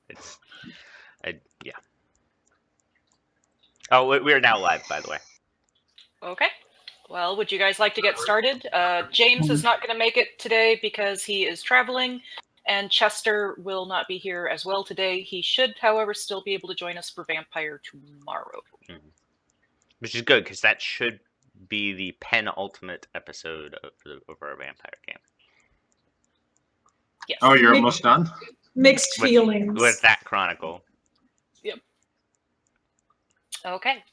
It's, yeah. Oh, we are now live, by the way. Okay. Well, would you guys like to get started? James is not going to make it today because he is traveling, and Chester will not be here as well today. He should, however, still be able to join us for Vampire tomorrow. Mm-hmm. Which is good, because that should be the penultimate episode of our vampire game. Yes. Oh, you're almost done? Mixed feelings. With that chronicle. Yep. Okay.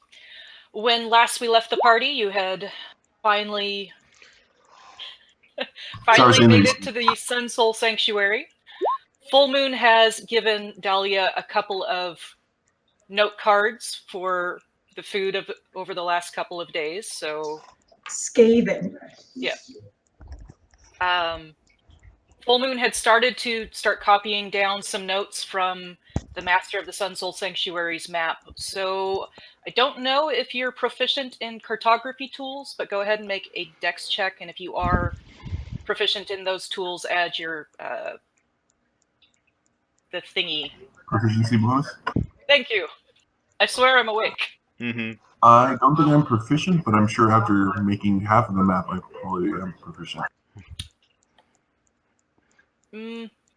When last we left the party, you had finally made it to the Sun Soul Sanctuary. Full Moon has given Dahlia a couple of note cards for the food of over the last couple of days, so scathing. Yeah. Full Moon had started copying down some notes from the Master of the Sun Soul Sanctuary's map. So I don't know if you're proficient in cartography tools, but go ahead and make a dex check, and if you are proficient in those tools, add your the thingy. Proficiency bonus? Thank you. I swear I'm awake. Mm-hmm. I don't think I'm proficient, but I'm sure after making half of the map, I probably am proficient.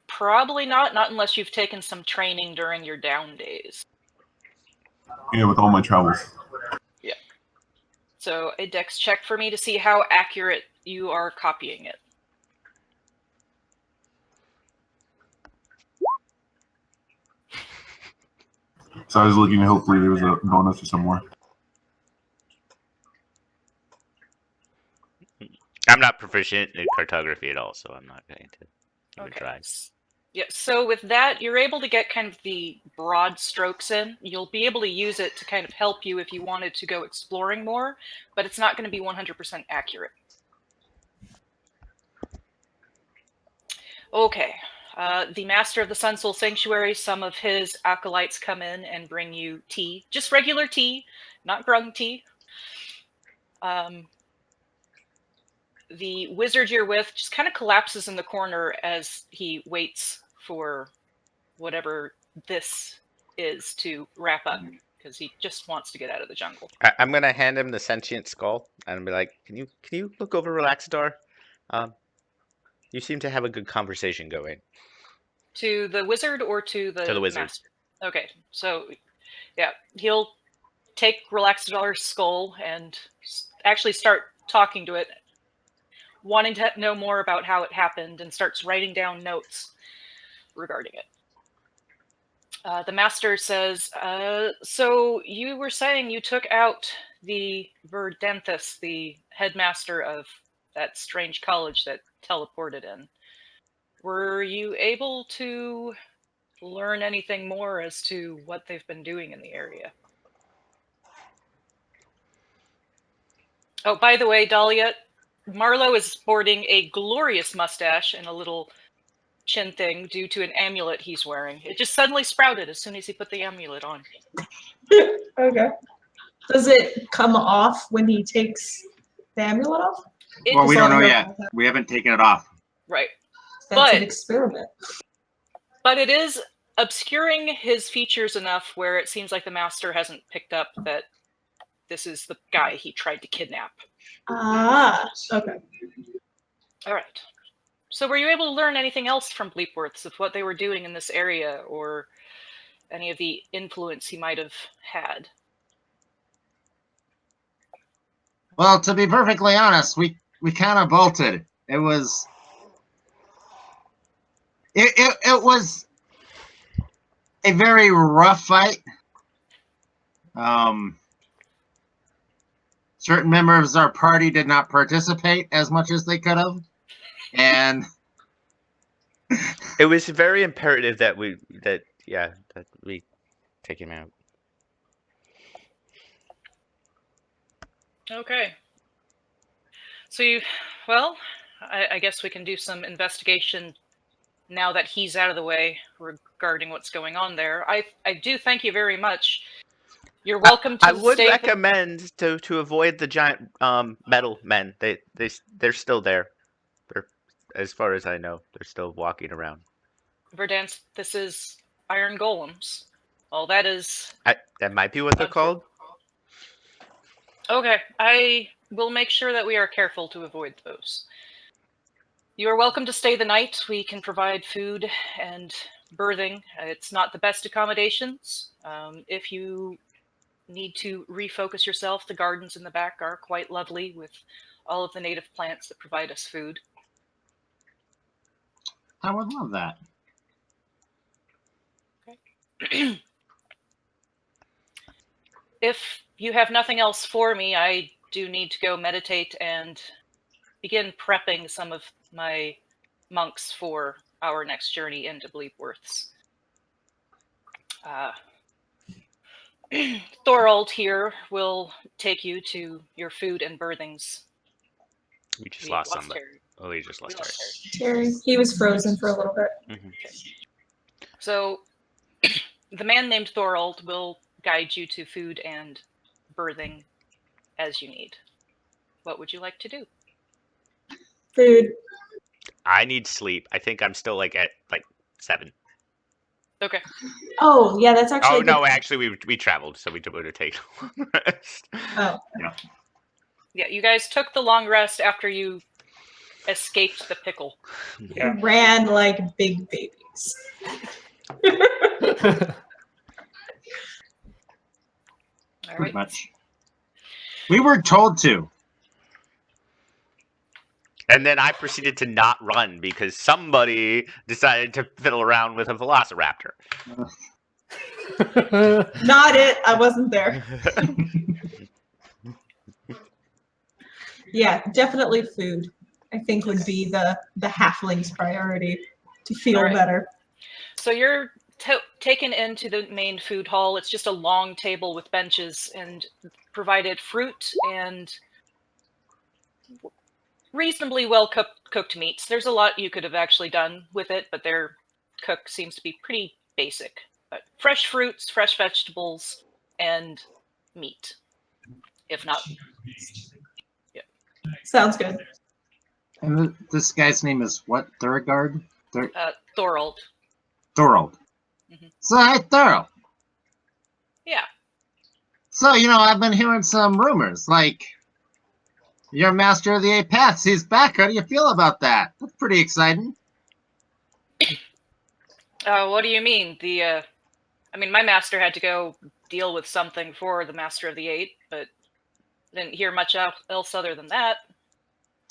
Probably not unless you've taken some training during your down days. Yeah, with all my travels. Yeah. So a dex check for me to see how accurate you are copying it. So I was looking, hopefully there was a bonus or somewhere. I'm not proficient in cartography at all, so I'm not going to even try. Yeah, so with that, you're able to get kind of the broad strokes in. You'll be able to use it to kind of help you if you wanted to go exploring more, but it's not going to be 100% accurate. Okay. The Master of the Sun Soul Sanctuary, some of his acolytes come in and bring you tea. Just regular tea, not grung tea. The wizard you're with just kind of collapses in the corner as he waits for whatever this is to wrap up, because he just wants to get out of the jungle. I'm going to hand him the sentient skull and be like, can you look over Relaxador? You seem to have a good conversation going. To the wizard or to the wizard? Master? Okay, so yeah, he'll take Relaxador's skull and actually start talking to it, wanting to know more about how it happened, and starts writing down notes regarding it. The Master says, so you were saying you took out the Verdanthus, the headmaster of that strange college that teleported in. Were you able to learn anything more as to what they've been doing in the area? Oh, by the way, Dahlia, Marlowe is sporting a glorious mustache and a little chin thing due to an amulet he's wearing. It just suddenly sprouted as soon as he put the amulet on. Okay. Does it come off when he takes the amulet off? Well, we don't know yet. We haven't taken it off. Right. That's an experiment. But it is obscuring his features enough where it seems like the Master hasn't picked up that this is the guy he tried to kidnap. Ah, okay. All right. So were you able to learn anything else from Bleepworths of what they were doing in this area, or any of the influence he might have had? Well, to be perfectly honest, we kind of bolted. It was a very rough fight. Certain members of our party did not participate as much as they could have, and it was very imperative that we take him out. Okay. So I guess we can do some investigation now that he's out of the way regarding what's going on there. I do thank you very much. You're welcome to I would recommend to avoid the giant metal men. They're still there. They're, as far as I know, they're still walking around. Verdansk, this is iron golems. Well, that is That might be what they're called. okay. I will make sure that we are careful to avoid those. You are welcome to stay the night. We can provide food and berthing. It's not the best accommodations. If you need to refocus yourself, the gardens in the back are quite lovely with all of the native plants that provide us food. I would love that. If you have nothing else for me, I do need to go meditate and begin prepping some of my monks for our next journey into Bleepworths. Thorold here will take you to your food and berthings. We just We lost somebody. Terry. Oh, we just We lost lost Terry. Terry. Terry, he was frozen for a little bit. Mhm. So the man named Thorold will guide you to food and berthing as you need. What would you like to do? Food. I need sleep. I think I'm still at 7. Okay. Oh, yeah, that's actually. Oh a good no, point. actually we traveled, so we would have taken a long rest. Oh, Yeah, you guys took the long rest after you escaped the pickle. Yeah. ran like big babies. All Pretty right. much. We were told to. And then I proceeded to not run because somebody decided to fiddle around with a velociraptor. Not it. I wasn't there. Yeah, definitely food. I think would be the halfling's priority to feel Alright. better. So you're taken into the main food hall. It's just a long table with benches and provided fruit and reasonably well cooked meats. There's a lot you could have actually done with it, but their cook seems to be pretty basic. But fresh fruits, fresh vegetables, and meat. If not, Sounds good. And this guy's name is what? Thurgard? Thorold. Thorold. Mhm. So, hey, Thorold. Yeah. So, I've been hearing some rumors, like, your master of the 8 Paths, he's back. How do you feel about that? That's pretty exciting. What do you mean? My master had to go deal with something for the Master of the 8, but didn't hear much else other than that.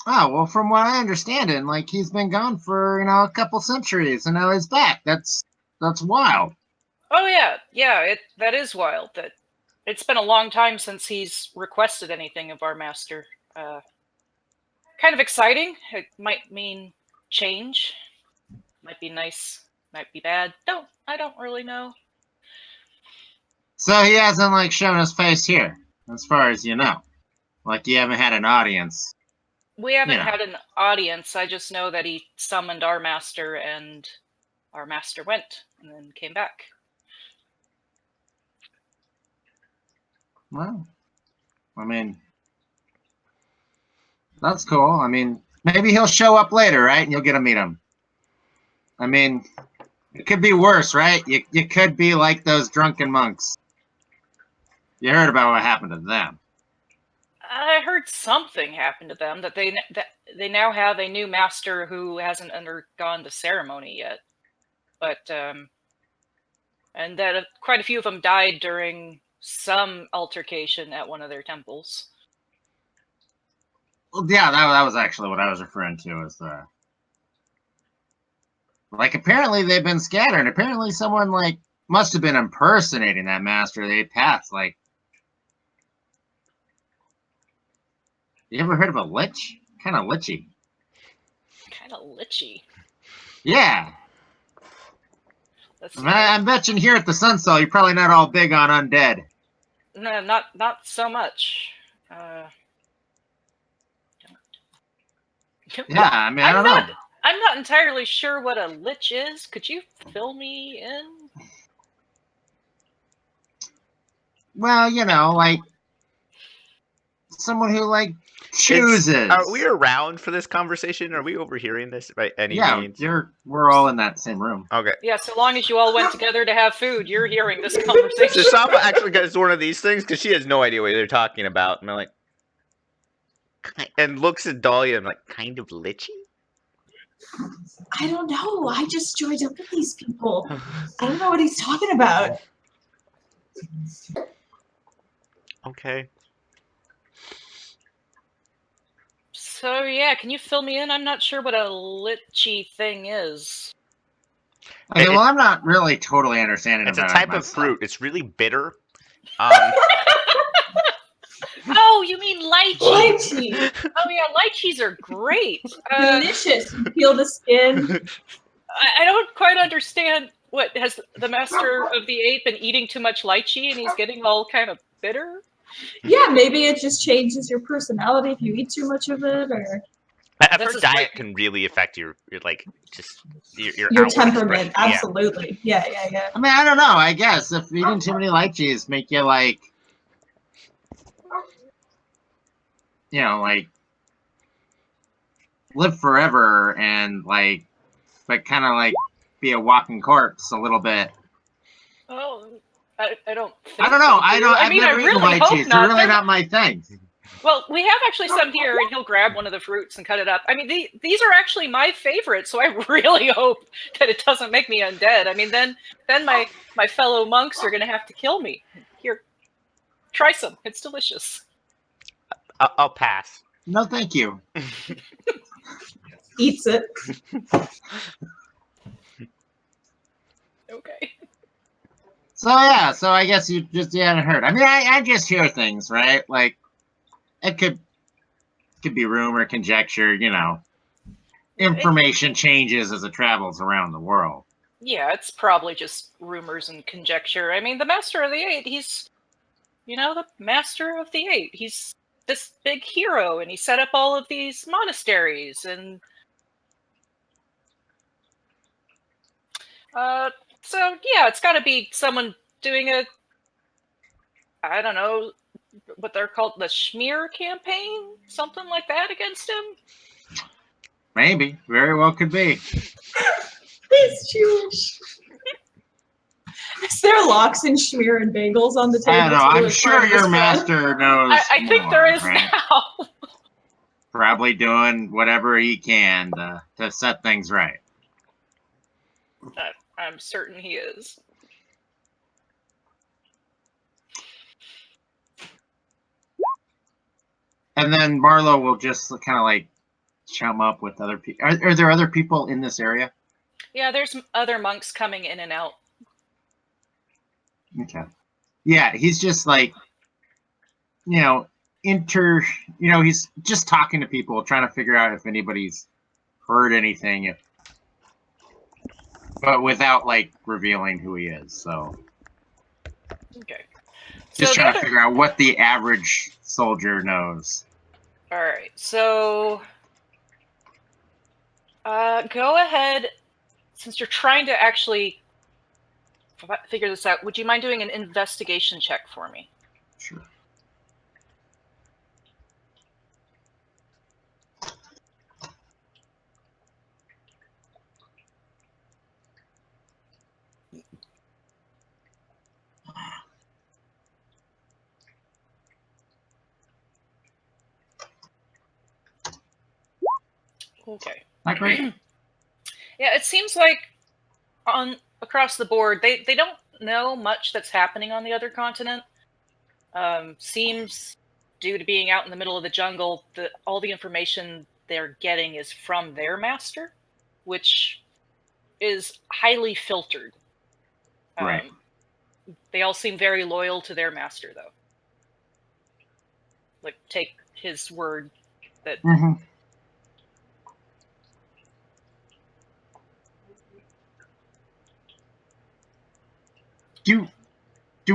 Oh, well, from what I understand, he's been gone for, a couple centuries, and now he's back. That's wild. Oh yeah, that is wild. That it's been a long time since he's requested anything of our master. Kind of exciting. It might mean change. Might be nice. Might be bad. I don't really know. So he hasn't, shown his face here, as far as you know. Like, you haven't had an audience. We haven't Yeah. had an audience. I just know that he summoned our master, and our master went and then came back. Well, that's cool. Maybe he'll show up later, right? And you'll get to meet him. It could be worse, right? You could be like those drunken monks. You heard about what happened to them. I heard something happened to them, that they now have a new master who hasn't undergone the ceremony yet. But and that quite a few of them died during some altercation at one of their temples. Well, yeah, that was actually what I was referring to as the. Apparently they've been scattered. Apparently someone must have been impersonating that master of the 8 Paths. You ever heard of a lich? Kind of lichy. Kind of lichy. Yeah. That's I bet you here at the Sunsoul, you're probably not all big on undead. no, not so much. Yeah, I don't know. I'm not entirely sure what a lich is. Could you fill me in? Well, someone who like chooses. Are we around for this conversation? Are we overhearing this by any Yeah, means? we're all in that same room. Okay. Yeah, so long as you all went together to have food, you're hearing this conversation. So Sapa actually gets one of these things because she has no idea what they're talking about, and I'm like, and looks at Dahlia and I'm like, kind of lichy. I don't know. I just joined up with these people. I don't know what he's talking about. Okay. So yeah, can you fill me in? I'm not sure what a litchi thing is. Okay, well, I'm not really totally understanding It's a about it type of myself. fruit. It's really bitter. Oh, you mean lychee? Lychee. Oh yeah, lychees are great. Delicious. You peel the skin. I don't quite understand what has the master of the ape been eating too much lychee and he's getting all kind of bitter. Yeah, maybe it just changes your personality if you eat too much of it, or I've This heard is diet like- can really affect your like just your your outward temperament. expression. Yeah. Absolutely. Yeah. I mean, I don't know. I guess if eating too many lychees make you like, like live forever and like, but kind of like be a walking corpse a little bit. Oh, I don't. Think I don't know. they I do. don't. I I've mean, never I eaten really hope lychees. They're not. really not my thing. Well, we have actually some here, and he'll grab one of the fruits and cut it up. I mean, these are actually my favorite, so I really hope that it doesn't make me undead. I mean, then my fellow monks are going to have to kill me. Here, try some. It's delicious. I'll pass. No, thank you. Eats it. Okay. So yeah, so I guess you hadn't heard. I mean, I just hear things, right? Like it could be rumor, conjecture, Information changes as it travels around the world. Yeah, it's probably just rumors and conjecture. I mean, the Master of the Eight, he's, the Master of the Eight. He's this big hero, and he set up all of these monasteries, and so yeah, it's got to be someone doing I don't know what they're called, the Schmear campaign, something like that against him. Maybe, very well could be. He's Jewish. Is there locks and schmear and bagels on the table? I don't know. too, I'm as part sure of your this plan? master knows. I think more, there is right? now. Probably doing whatever he can to set things right. I'm certain he is. And then Marlowe will just kind of like chum up with other people. Are there other people in this area? Yeah, there's other monks coming in and out. Okay. Yeah, he's just like, he's just talking to people, trying to figure out if anybody's heard anything, but without like revealing who he is. So Okay. just So trying the to figure out what the average soldier knows. All right, so go ahead. Since you're trying to actually figure this out, would you mind doing an investigation check for me? Sure. Okay. Not great. Yeah, it seems like across the board, they don't know much that's happening on the other continent. Seems, due to being out in the middle of the jungle, that all the information they're getting is from their master, which is highly filtered. Right. They all seem very loyal to their master, though. Like, take his word that Mm-hmm. Do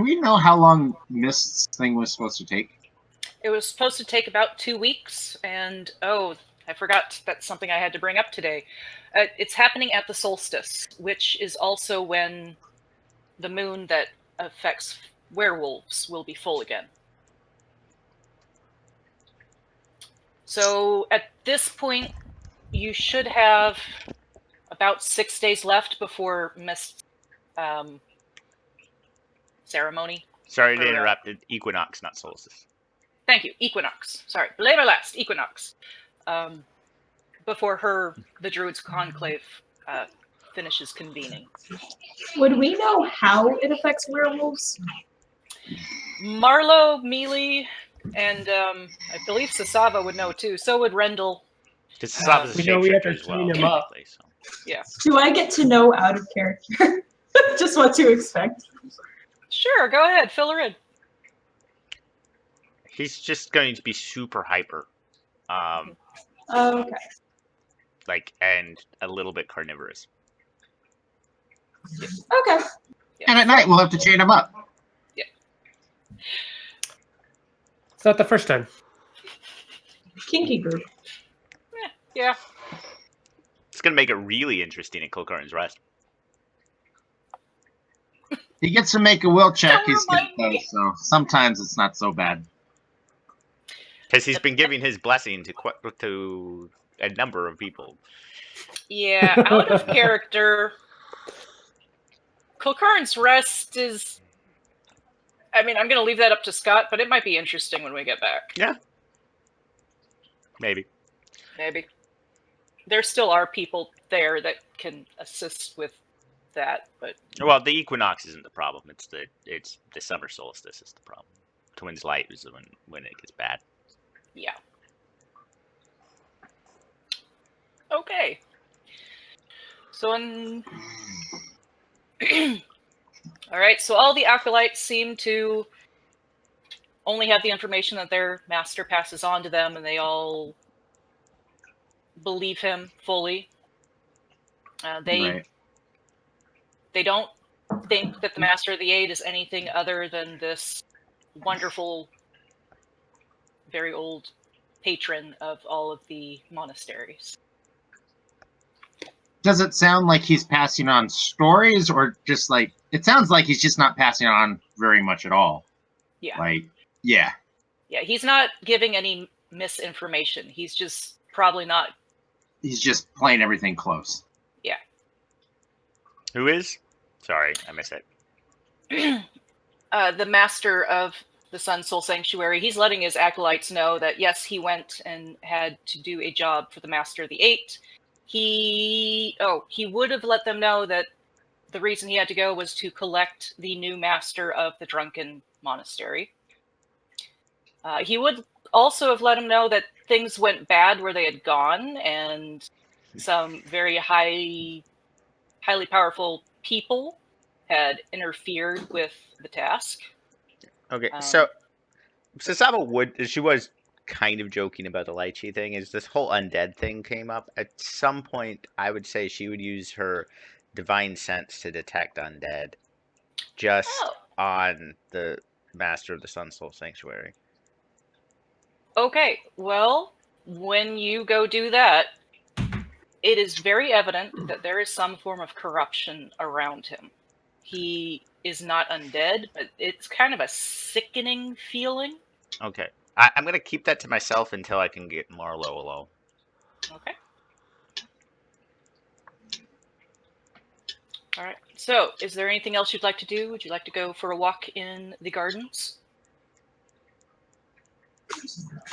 we know how long Mist's thing was supposed to take? it was supposed to take about 2 weeks, and I forgot that's something I had to bring up today. It's happening at the solstice, which is also when the moon that affects werewolves will be full again. So at this point, you should have about 6 days left before Mist ceremony. Sorry to Or, interrupt. Equinox, not solstice. Thank you, Equinox. Sorry, later last Equinox. Before the Druids Conclave finishes convening. Would we know how it affects werewolves? Marlowe, Mealy, and I believe Sasava would know too. So would Rendell. Because Sasaba's a We know we have shapeshifter to as well, train him up. technically, so. Yeah. Do I get to know out of character? Just what to expect. Sure, go ahead, fill her in. He's just going to be super hyper. Okay. And a little bit carnivorous. Okay. And at night, we'll have to chain him up. It's not the first time. Kinky group. Yeah. It's going to make it really interesting at Kilkarn's Rest. He gets to make a will check. Don't He's good, remind though, me. so sometimes it's not so bad. Because he's been giving his blessing to a number of people. Yeah, out of character. Kilkarn's Rest is... I mean, I'm going to leave that up to Scott, but it might be interesting when we get back. Yeah. Maybe. Maybe. There still are people there that can assist with that, but... Well, the equinox isn't the problem. It's the summer solstice is the problem. Twins light is when it gets bad. Yeah. Okay. So all right, so all the acolytes seem to only have the information that their master passes on to them, and they all believe him fully. They don't think that the Master of the Eight is anything other than this wonderful, very old patron of all of the monasteries. Does it sound like he's passing on stories, or just like it sounds like he's just not passing on very much at all? Yeah. Yeah. Yeah, he's not giving any misinformation. He's just probably not. He's just playing everything close. Yeah. Who is? Sorry, I missed it. The master of the Sun Soul Sanctuary, he's letting his acolytes know that yes, he went and had to do a job for the Master of the Eight. He would have let them know that the reason he had to go was to collect the new master of the Drunken Monastery. He would also have let him know that things went bad where they had gone, and some very highly powerful people had interfered with the task. Okay, so Sasaba was kind of joking about the lychee thing. Is this whole undead thing came up at some point? I would say she would use her divine sense to detect undead, just on the Master of the Sun Soul Sanctuary. Okay, well, when you go do that, it is very evident that there is some form of corruption around him. He is not undead, but it's kind of a sickening feeling. Okay. I'm going to keep that to myself until I can get Marlowe alone. Okay. All right. So, is there anything else you'd like to do? Would you like to go for a walk in the gardens?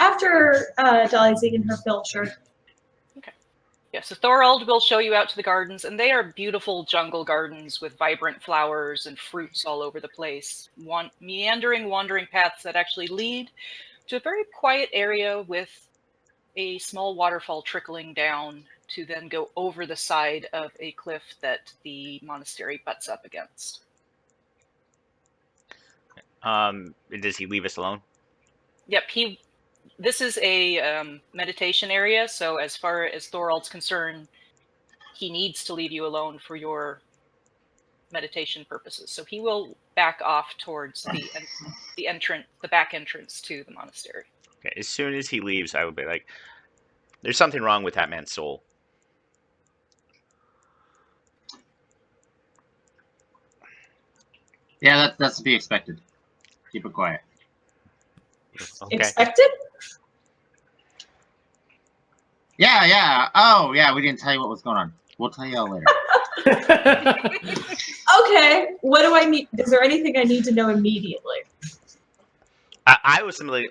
After Dolly's eaten her fill, sure. Yeah, so Thorald will show you out to the gardens, and they are beautiful jungle gardens with vibrant flowers and fruits all over the place. Meandering, wandering paths that actually lead to a very quiet area with a small waterfall trickling down to then go over the side of a cliff that the monastery butts up against. Does he leave us alone? Yep, this is a meditation area, so as far as Thorald's concerned, he needs to leave you alone for your meditation purposes. So he will back off towards the back entrance to the monastery. Okay, as soon as he leaves, I will be like, there's something wrong with that man's soul. Yeah, that's to be expected. Keep it quiet. Okay. Expected? Yeah, yeah. Oh, yeah. We didn't tell you what was going on. We'll tell you all later. Okay, what do I need? Is there anything I need to know immediately? I was simply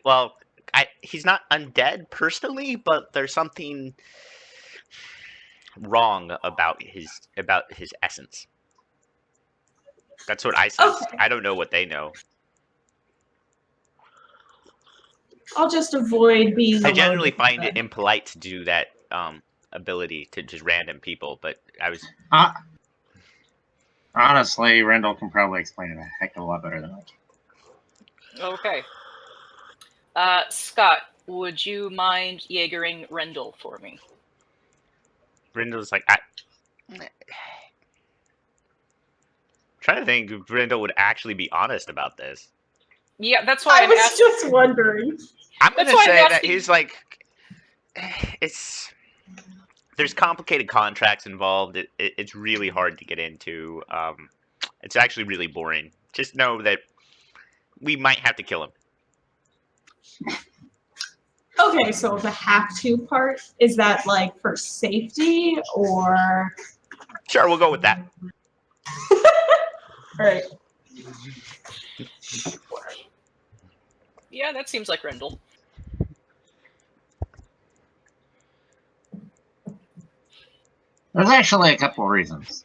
he's not undead personally, but there's something wrong about his essence. That's what I sense. Okay. I don't know what they know. I'll just avoid being I alone generally with him find it then. impolite to do that ability to just random people, but I was Honestly, Rendell can probably explain it a heck of a lot better than I can. Okay. Scott, would you mind Jaegering Rendell for me? Brindle's like trying to think if Brindle would actually be honest about this. Yeah, that's why I I'm was asking. just wondering. I'm That's gonna why I'm say that asking. he's like, there's complicated contracts involved. It's really hard to get into. It's actually really boring. Just know that we might have to kill him. Okay, so the have to part, is that like for safety or? Sure, we'll go with that. Alright. Yeah, that seems like Rendell. There's actually a couple of reasons.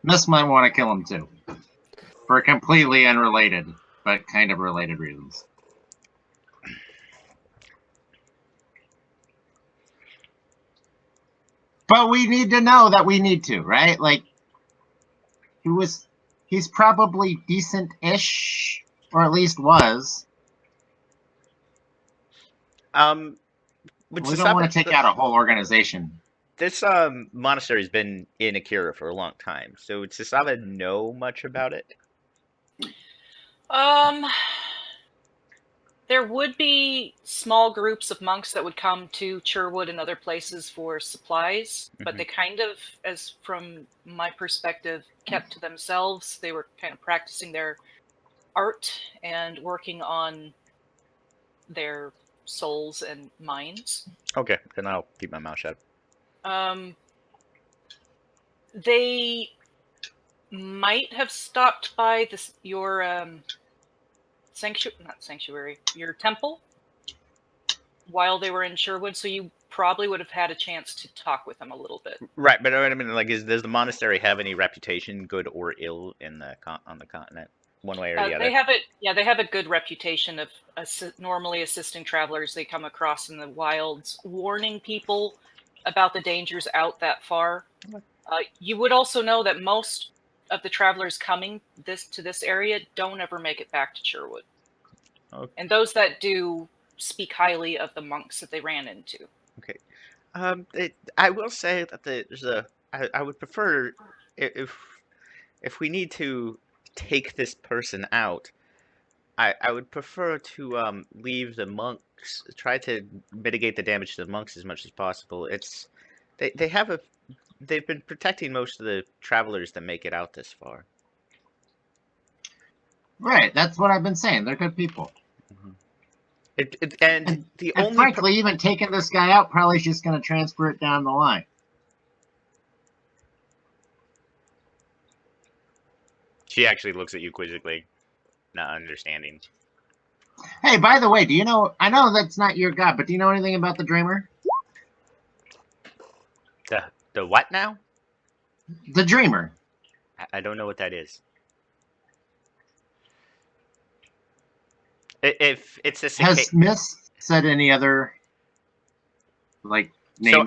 Miss might want to kill him too. For completely unrelated, but kind of related reasons. But we need to know that we need to, right? Like, he's probably decent-ish, or at least was. Would We don't Sasaba- want to take out a whole organization. This monastery's been in Akira for a long time, so would Sasaba know much about it? There would be small groups of monks that would come to Cherwood and other places for supplies, but they kind of, as from my perspective, kept to themselves. They were kind of practicing their art and working on their souls and minds. Okay, then I'll keep my mouth shut. They might have stopped by your your temple while they were in Sherwood, so you probably would have had a chance to talk with them a little bit. Right, but I mean, like, does the monastery have any reputation, good or ill, on the continent, one way or the other? They have it. Yeah, they have a good reputation of normally assisting travelers they come across in the wilds, warning people about the dangers out that far. You would also know that most of the travelers coming to this area don't ever make it back to Cherwood. Okay. And those that do speak highly of the monks that they ran into. Okay. I will say that I would prefer if we need to take this person out, I would prefer to leave the monks, try to mitigate the damage to the monks as much as possible. They've been protecting most of the travelers that make it out this far. Right, that's what I've been saying. They're good people. And frankly, even taking this guy out probably is just going to transfer it down the line. She actually looks at you quizzically, not understanding. Hey, by the way, do you know? I know that's not your god, but do you know anything about the Dreamer? The what now? The Dreamer. I don't know what that is. If it's a Has Miss said any other names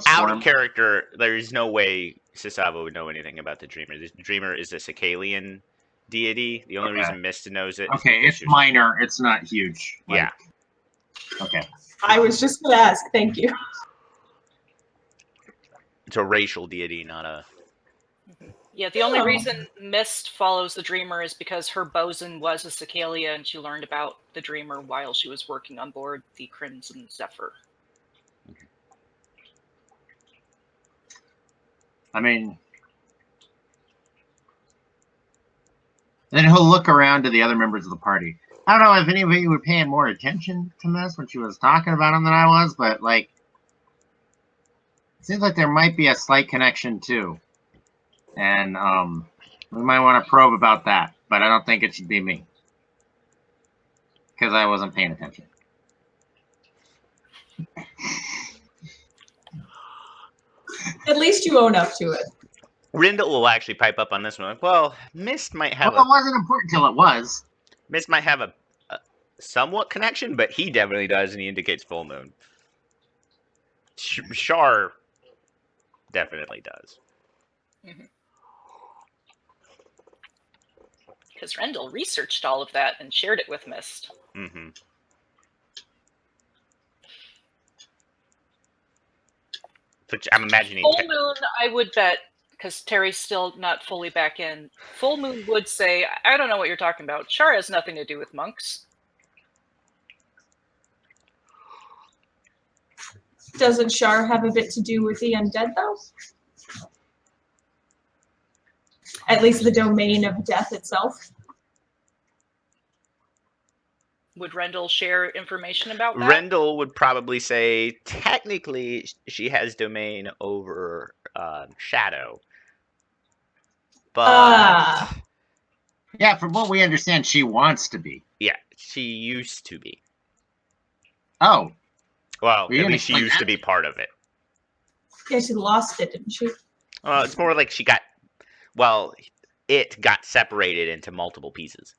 so out for of him? character, there's no way Sasaba would know anything about the Dreamer. The Dreamer is a Sicalian deity. The only reason Mista knows it. Okay, it's minor. It's not huge. Yeah. Okay. I was just gonna ask, thank you. It's a racial deity, not a. Yeah, the only reason Mist follows the Dreamer is because her bosun was a Cicalia, and she learned about the Dreamer while she was working on board the Crimson Zephyr. I mean, then he'll look around to the other members of the party. I don't know if any of you were paying more attention to Miss when she was talking about him than I was, but Seems like there might be a slight connection too, and we might want to probe about that. But I don't think it should be me because I wasn't paying attention. At least you own up to it. Rindle will actually pipe up on this one. Well, Mist might have Well, it wasn't important till it was. Mist might have a somewhat connection, but he definitely does, and he indicates full moon. Shar definitely does. Because Rendell researched all of that and shared it with Mist. Mm-hmm. Which I'm imagining. Full moon, I would bet, because Terry's still not fully back in. Full moon would say, "I don't know what you're talking about. Shar has nothing to do with monks." Doesn't Shar have a bit to do with the undead, though? At least the domain of death itself. Would Rendell share information about that? Rendell would probably say, technically, she has domain over Shadow. But, Yeah, from what we understand, she wants to be. yeah, she used to be. Oh, Well, Were you at gonna least she explain used to that? be part of it. Yeah, she lost it, didn't she? Well, it's more like she got, well, it got separated into multiple pieces.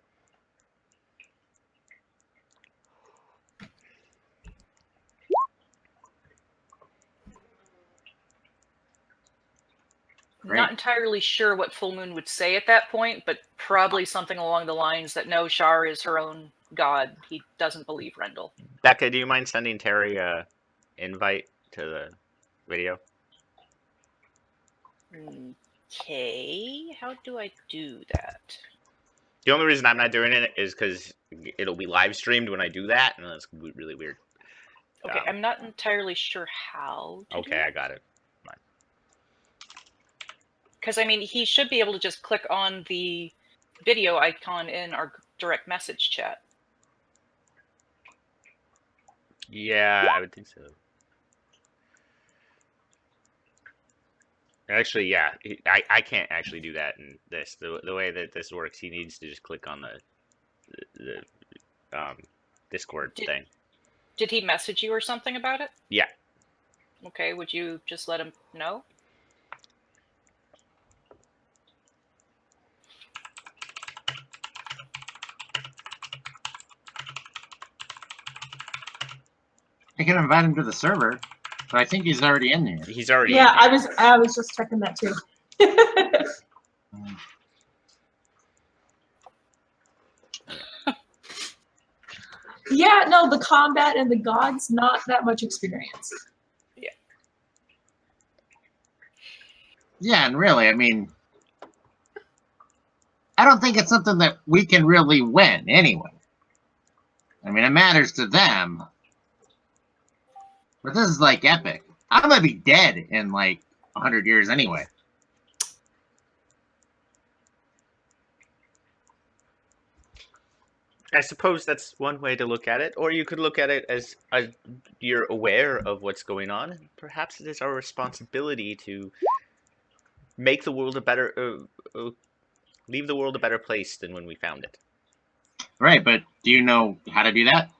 Great. Not entirely sure what Full Moon would say at that point, but probably something along the lines that no, Shar is her own god. He doesn't believe Rendell. Becca, do you mind sending Terry a invite to the video? Okay, how do I do that? The only reason I'm not doing it is because it'll be live streamed when I do that, and that's really weird. Okay, I'm not entirely sure how to Okay, I got it. because I mean, he should be able to just click on the video icon in our direct message chat. Yeah, I would think so. Actually, yeah, I can't actually do that in this. The way that this works, he needs to just click on the Discord thing. Did he message you or something about it? Yeah. Okay, would you just let him know? I can invite him to the server, but I think he's already in there. He's already Yeah, in there. I was just checking that too. Yeah, no, the combat and the gods, not that much experience. Yeah, and really, I mean, I don't think it's something that we can really win anyway. I mean, it matters to them. But this is like epic. I'm gonna be dead in like 100 years anyway. I suppose that's one way to look at it, or you could look at it as you're aware of what's going on, and perhaps it is our responsibility to make the world a better, leave the world a better place than when we found it. Right, but do you know how to do that?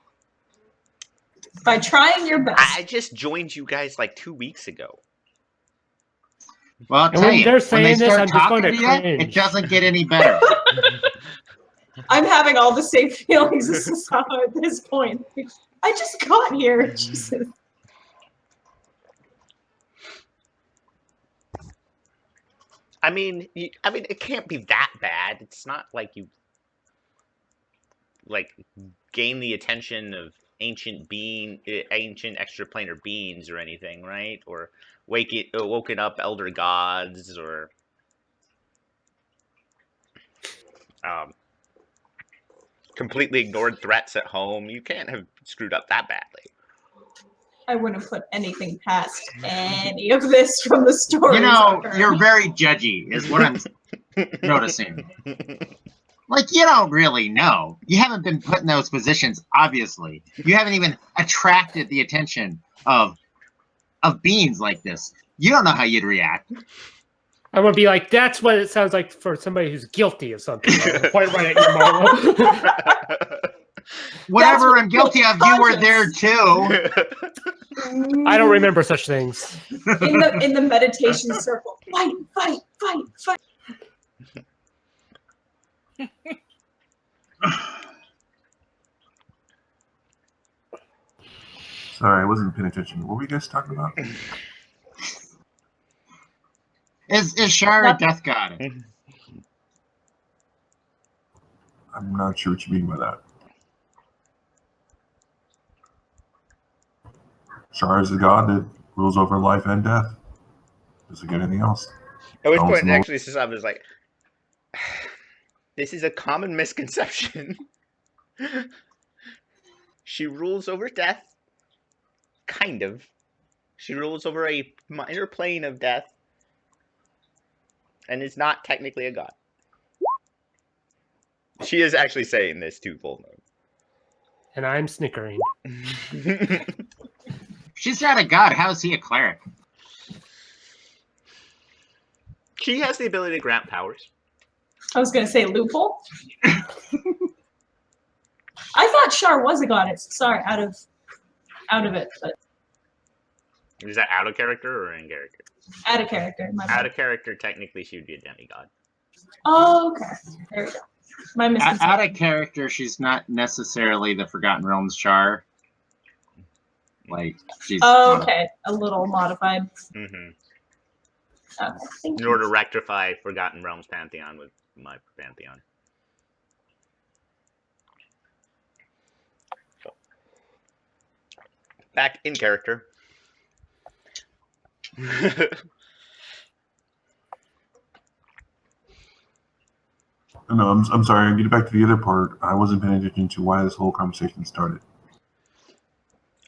By trying your best. I just joined you guys like 2 weeks ago. Well, I'll And tell when you, they're when saying they this, start I'm just going talking to to you, cringe. it doesn't get any better. I'm having all the same feelings as Sasama at this point. I just got here. Jesus. I mean, it can't be that bad. It's not like you like gain the attention of ancient extraplanar beings or anything, right? Or woken up elder gods, or completely ignored threats at home. You can't have screwed up that badly. I wouldn't put anything past any of this from the stories. You know, I've heard. you're very judgy, is what I'm noticing. Like, you don't really know. You haven't been put in those positions, obviously. You haven't even attracted the attention of beings like this. You don't know how you'd react. I want to be like, that's what it sounds like for somebody who's guilty of something. Point right at you, Marlo. Whatever what I'm guilty of, you were there too. I don't remember such things. In the meditation circle. Fight, fight, fight, fight. Sorry, I wasn't paying attention. What were you guys talking about? Is Shar a death god? I'm not sure what you mean by that. Shar is a god that rules over life and death. Does it get anything else? At which Almost point, no- actually, Sasab is like, this is a common misconception. She rules over death. Kind of. She rules over a minor plane of death. And is not technically a god. She is actually saying this to full And I'm snickering. moon. She's not a god. How is he a cleric? She has the ability to grant powers. I was gonna say loophole. I thought Shar was a goddess. Sorry, out of it, but Is that out of character or in character? out of character. My Out bad. of character, technically, she would be a demigod. Oh, okay. There we go. My misconception. Out of character, she's not necessarily the Forgotten Realms Shar. Like, she's. Oh, okay. A little modified. hmm Okay. Thank In you. order to rectify Forgotten Realms Pantheon with my Pantheon. Back in character. No, I'm sorry. I'm getting back to the other part. I wasn't paying attention to why this whole conversation started.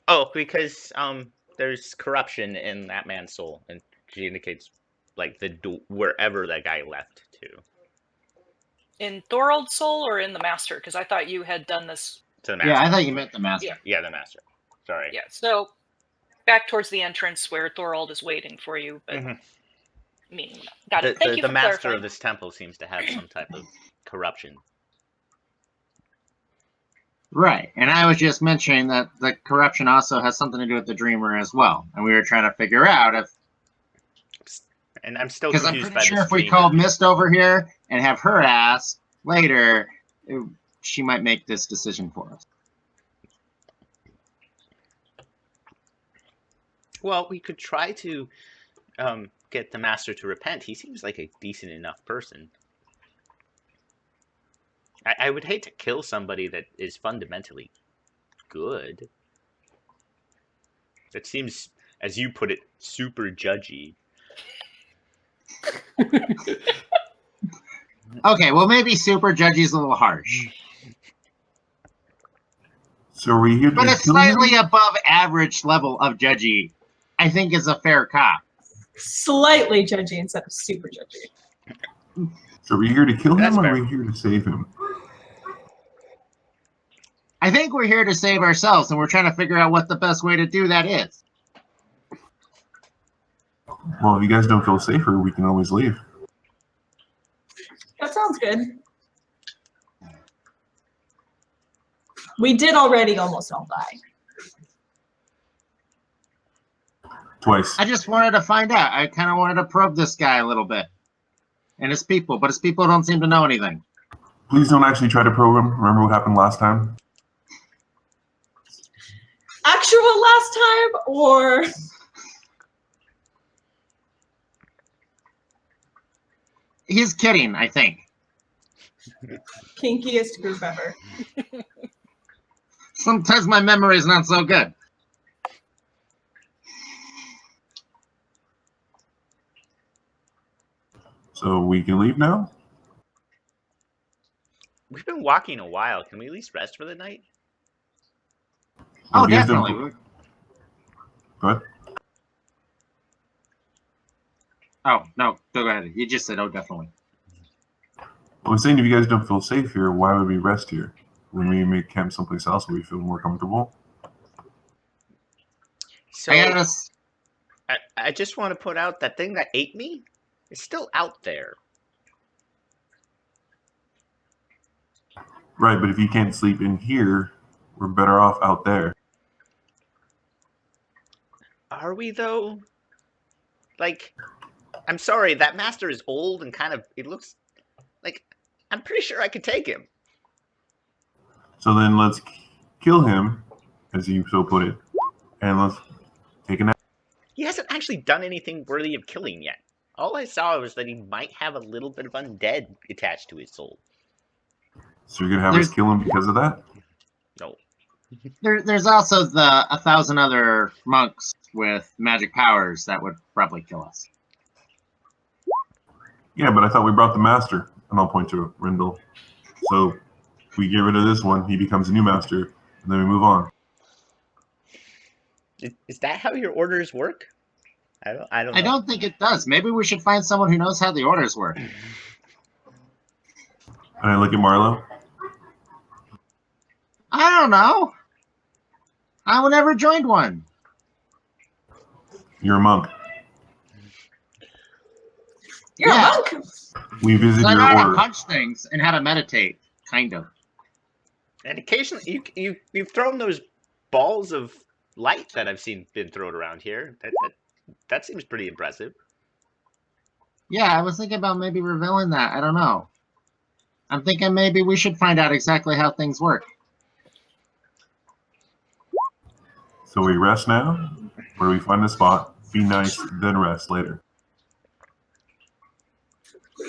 Oh, because there's corruption in that man's soul, and she indicates like wherever that guy left to. In Thorold's soul or in the Master? Because I thought you had done this. To the master. Yeah, I thought you meant the master. Yeah, the master. Sorry. Yeah. So back towards the entrance where Thorold is waiting for you. But Mhm. I mean, got it. Thank you The for master clarifying. of this temple seems to have some type of corruption. Right, and I was just mentioning that the corruption also has something to do with the Dreamer as well, and we were trying to figure out if, And I'm still because I'm confused pretty by sure this if we dreamer. called Mist over here and have her ask later, she might make this decision for us. Well, we could try to get the master to repent. He seems like a decent enough person. I would hate to kill somebody that is fundamentally good. That seems, as you put it, super judgy. Okay, well maybe super judgy's a little harsh, So are we here to but a kill him? slightly above average level of judgy, I think, is a fair cop. Slightly judgy instead of super judgy. So are we here to kill That's him, or fair. are we here to save him? I think we're here to save ourselves, and we're trying to figure out what the best way to do that is. Well, if you guys don't feel safer, we can always leave. That sounds good. We did already almost all die. Twice. I just wanted to find out. I kind of wanted to probe this guy a little bit. And his people, but his people don't seem to know anything. Please don't actually try to probe him. Remember what happened last time? Actual last time or He's kidding, I think. kinkiest group ever? Sometimes my memory is not so good. So we can leave now? We've been walking a while. Can we at least rest for the night? Oh, you guys don't- definitely. Go ahead. Oh, no, go ahead. You just said, oh, definitely. I was saying if you guys don't feel safe here, why would we rest here? When we make camp someplace else where we feel more comfortable? So, I gotta. I just want to put out that thing that ate me is still out there. Right, but if you can't sleep in here, we're better off out there. Are we though? Like, I'm sorry, that master is old and kind of. It looks like I'm pretty sure I could take him. So then let's kill him, as you so put it, and let's take a nap. He hasn't actually done anything worthy of killing yet. All I saw was that he might have a little bit of undead attached to his soul. So you're gonna have us kill him because of that? No. There's also the 1,000 other monks with magic powers that would probably kill us. Yeah, but I thought we brought the master, and I'll point to Rendell. So we get rid of this one, he becomes a new master, and then we move on. Is that how your orders work? I don't know. I don't think it does. Maybe we should find someone who knows how the orders work. And I look at Marlo. I don't know. I never joined one. You're a monk. You're Yeah. a monk. We visit I know your how to order. punch things and how to meditate, kind of. And occasionally, you've thrown those balls of light that I've seen been thrown around here. That seems pretty impressive. Yeah, I was thinking about maybe revealing that. I don't know. I'm thinking maybe we should find out exactly how things work. So we rest now, or we find a spot, be nice, then rest later.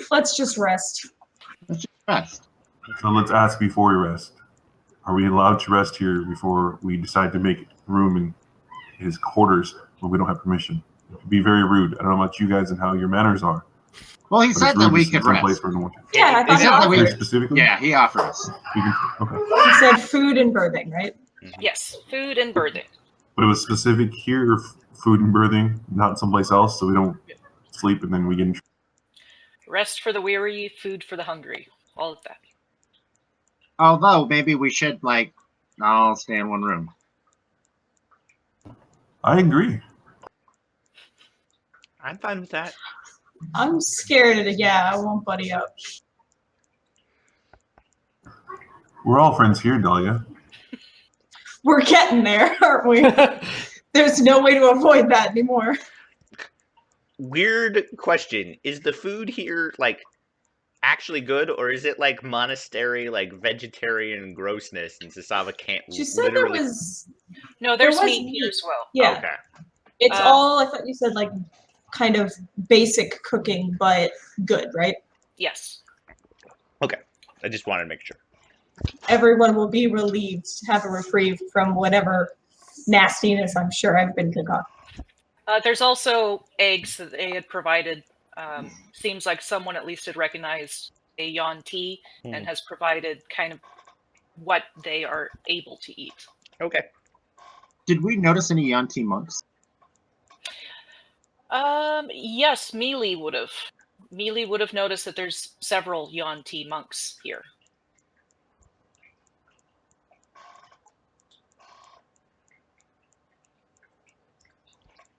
Let's just rest. Let's just rest. So let's ask before we rest. Are we allowed to rest here before we decide to make room in his quarters when we don't have permission? It could be very rude. I don't know about you guys and how your manners are. Well, he but said it's that rude we to sit could someplace rest. where no one can. Yeah, I He thought said you that we- Very offered. specifically? Yeah, he offered us. You can, okay. You said food and birthing, right? Yes, food and birthing. But it was specific here, food and birthing, not someplace else, so we don't sleep and then we get in. Rest for the weary, food for the hungry. All of that. Although, maybe we should, like, all stay in one room. I agree. I'm fine with that. I'm scared of it. Yeah, I won't buddy up. We're all friends here, Dahlia. We're getting there, aren't we? There's no way to avoid that anymore. Weird question. Is the food here, like, actually good, or is it, like, monastery, like, vegetarian grossness, and Sasava can't She said there literally... was. No, there's was meat meat. here as well. Yeah, Okay. it's Uh, all. I thought you said like kind of basic cooking, but good, right? Yes. I just wanted to make sure. Everyone will be relieved to have a reprieve from whatever nastiness I'm sure I've been concocted. There's also eggs that they had provided. Seems like someone at least had recognized a Yuan-Ti and has provided kind of what they are able to eat. Okay. Did we notice any Yuan-Ti monks? Yes, Mealy would have. Mealy would have noticed that there's several Yuan-Ti monks here.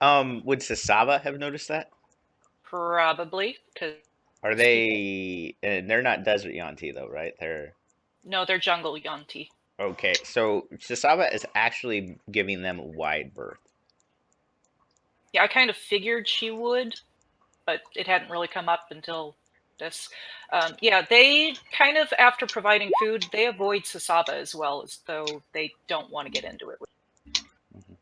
Would Sasava have noticed that? Probably, because Are they... they're not Desert Yuan-Ti, though, right? They're... no, they're jungle Yuan-Ti. Okay, so Sasava is actually giving them a wide berth. Yeah, I kind of figured she would, but it hadn't really come up until this. Yeah, they kind of, after providing food, they avoid Sasava as well, as though they don't want to get into it. Mhm.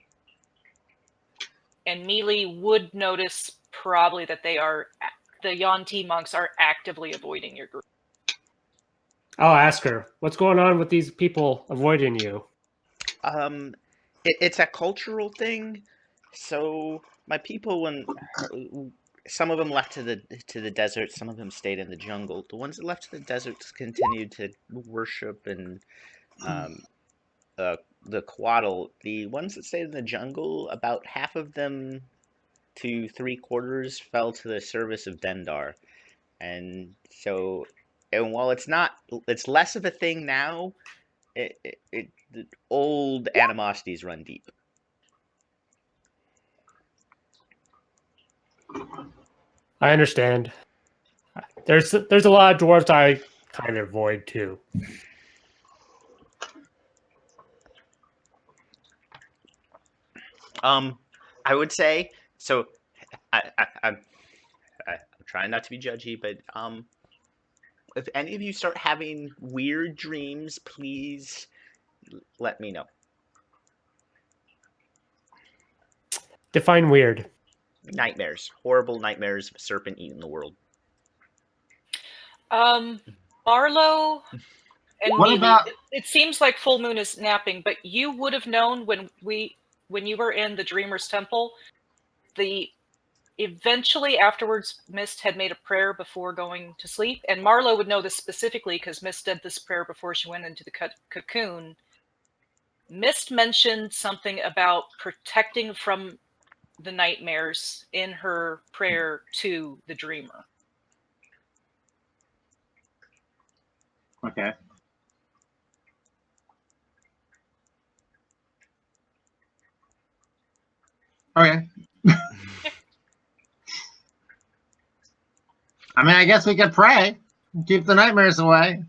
And Mealy would notice probably that the Yuan-Ti monks are actively avoiding your group. I'll ask her, what's going on with these people avoiding you? It's a cultural thing. So my people, when some of them left to the desert, some of them stayed in the jungle. The ones that left to the deserts continued to worship and the Quaddle. The ones that stayed in the jungle, about half of them to 3/4 fell to the service of Dendar, and so. And while it's less of a thing now, the old animosities run deep. I understand. There's a lot of dwarves I kind of avoid too. I would say so. I'm trying not to be judgy, but if any of you start having weird dreams, please let me know. Define weird. Nightmares, horrible nightmares of a serpent eating the world. Marlo and What Mealy, about- it seems like Full Moon is napping, but you would have known when you were in the Dreamer's Temple. Eventually afterwards, Mist had made a prayer before going to sleep, and Marlo would know this specifically because Mist did this prayer before she went into the cocoon. Mist mentioned something about protecting from the nightmares in her prayer to the Dreamer. Okay. Okay. I mean, I guess we could pray. Keep the nightmares away.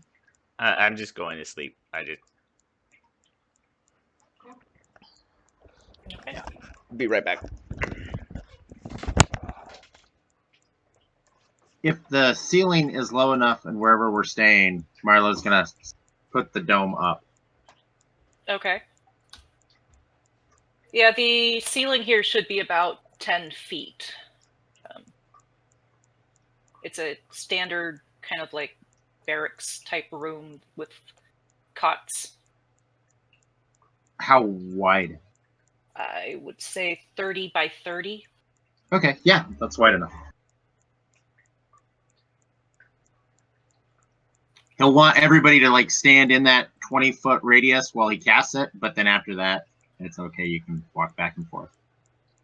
I'm just going to sleep. Okay. Be right back. If the ceiling is low enough and wherever we're staying, Marlo's gonna put the dome up. Okay. Yeah, the ceiling here should be about 10 feet. It's a standard kind of like barracks type room with cots. How wide? I would say 30 by 30. Okay, yeah, that's wide enough. He'll want everybody to like stand in that 20-foot radius while he casts it, but then after that, it's okay. You can walk back and forth.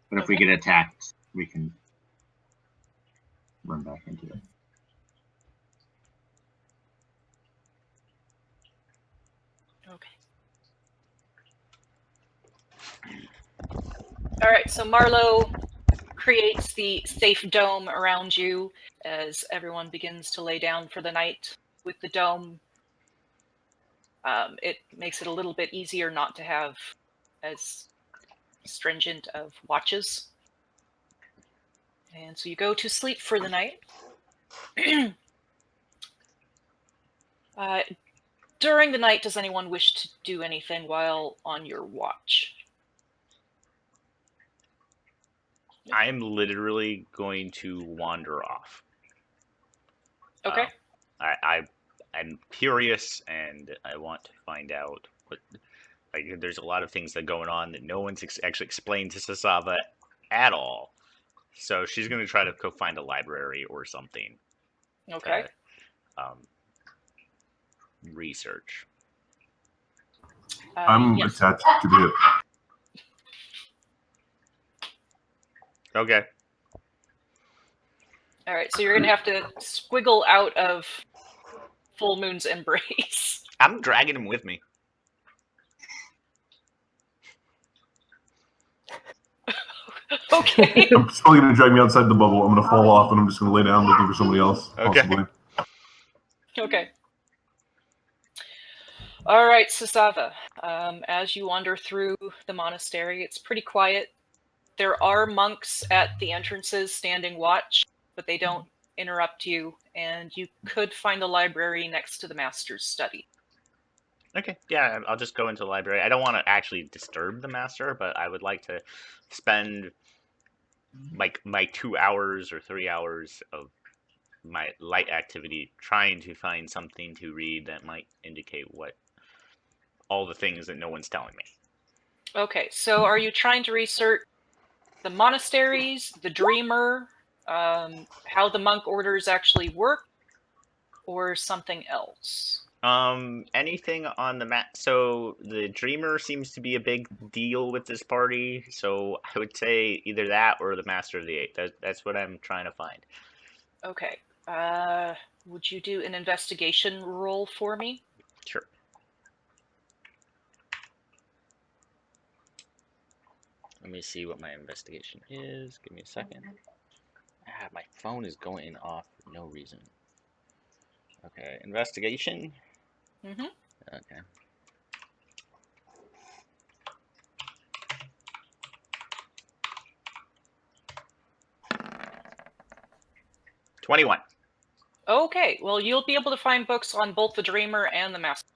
But if we Okay. get attacked, we can run back into it. Okay. All right, so Marlo creates the safe dome around you as everyone begins to lay down for the night. With the dome, it makes it a little bit easier not to have as stringent of watches. And so you go to sleep for the night. During the night, does anyone wish to do anything while on your watch? I'm literally going to wander off. Okay. I'm curious, and I want to find out what. Like, there's a lot of things that are going on that no one's actually explained to Sasava at all. So she's going to try to go find a library or something. Okay. To, research. I'm Yes. attached to the hip. Okay. All right, so you're going to have to squiggle out of Full Moon's embrace. I'm dragging him with me. Okay. I'm just probably going to drag me outside the bubble. I'm going to fall off, and I'm just going to lay down looking for somebody else, Okay. possibly. Okay. All right, Sasava. As you wander through the monastery, it's pretty quiet. There are monks at the entrances standing watch, but they don't interrupt you, and you could find a library next to the master's study. Okay, yeah, I'll just go into the library. I don't want to actually disturb the master, but I would like to spend like my 2 hours or 3 hours of my light activity trying to find something to read that might indicate what all the things that no one's telling me. Okay, so are you trying to research the monasteries, the Dreamer, how the monk orders actually work, or something else? Anything on the map? So the Dreamer seems to be a big deal with this party. So I would say either that or the Master of the Eight. That's what I'm trying to find. Okay. Would you do an investigation roll for me? Sure. Let me see what my investigation is. Give me a second. My phone is going off for no reason. Okay, investigation. Mm-hmm. Okay. $21. Okay, well, you'll be able to find books on both the Dreamer and the Master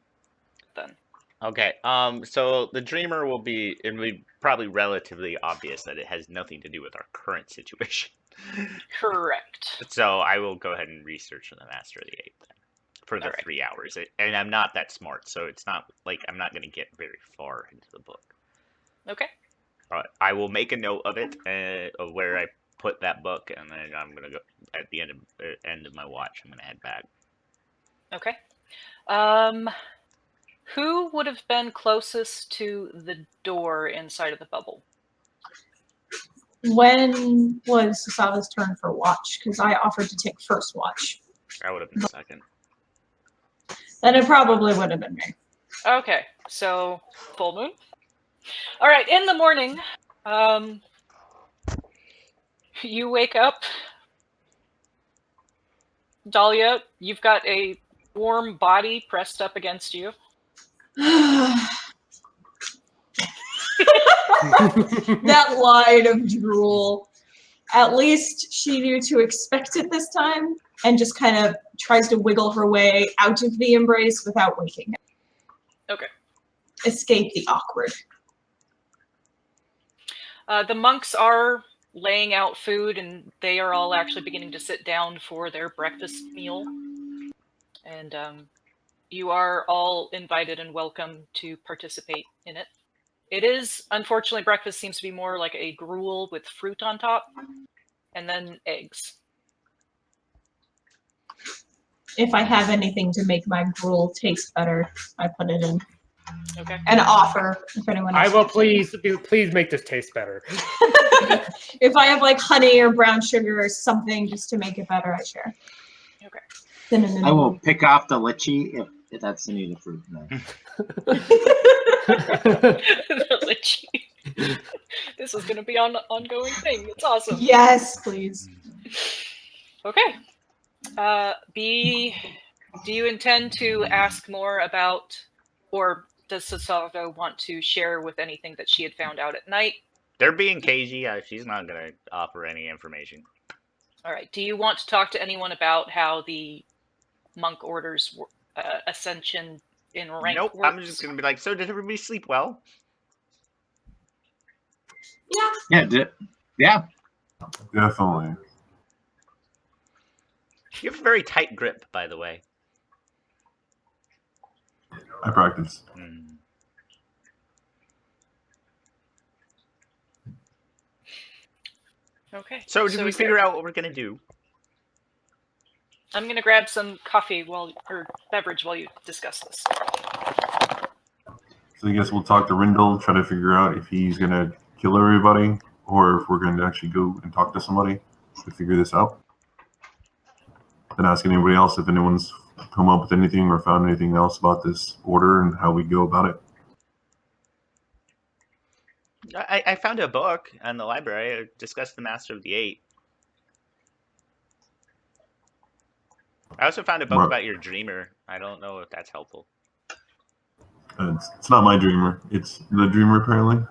then. Okay. So the Dreamer will be, it'll be probably relatively obvious that it has nothing to do with our current situation. Correct. So I will go ahead and research the Master of the Eight then for the Alright. 3 hours. And I'm not that smart, so it's not like I'm not going to get very far into the book. Okay. I will make a note of it, of where I put that book, and then I'm gonna go at the end of my watch. I'm gonna head back. Okay. Who would have been closest to the door inside of the bubble? When was Sasava's turn for watch? Because I offered to take first watch. I would have been second. Then it probably would have been me. Okay, so full moon. All right, in the morning, you wake up. Dahlia, you've got a warm body pressed up against you. That line of drool. At least she knew to expect it this time and just kind of tries to wiggle her way out of the embrace without waking him. Okay. Escape the awkward. The monks are laying out food, and they are all actually beginning to sit down for their breakfast meal. And you are all invited and welcome to participate in it. It is, unfortunately, breakfast seems to be more like a gruel with fruit on top, and then eggs. If I have anything to make my gruel taste better, I put it in. Okay. An offer, if anyone else I will wants please make this taste better. it. If I have like honey or brown sugar or something just to make it better, I share. Okay. I will pick off the lychee if that's any of the fruit. No. The lychee. This is going to be an ongoing thing. It's awesome. Yes, please. Okay. B, do you intend to ask more about, or does Sasava want to share with anything that she had found out at night? They're being cagey. She's not gonna offer any information. All right. Do you want to talk to anyone about how the monk orders ascension in rank Nope. works? I'm just gonna be like, so did everybody sleep well? Yeah. Yeah. Definitely. You have a very tight grip, by the way. I practice. Okay. So did we is there- figure out what we're gonna do? I'm going to grab some coffee or beverage while you discuss this. So I guess we'll talk to Rindle, try to figure out if he's gonna kill everybody, or if we're going to actually go and talk to somebody to figure this out. Then ask anybody else if anyone's come up with anything or found anything else about this order and how we go about it. I found a book in the library. I discussed the Master of the Eight. I also found a book Right. about your dreamer. I don't know if that's helpful. It's not my dreamer. It's the dreamer, apparently.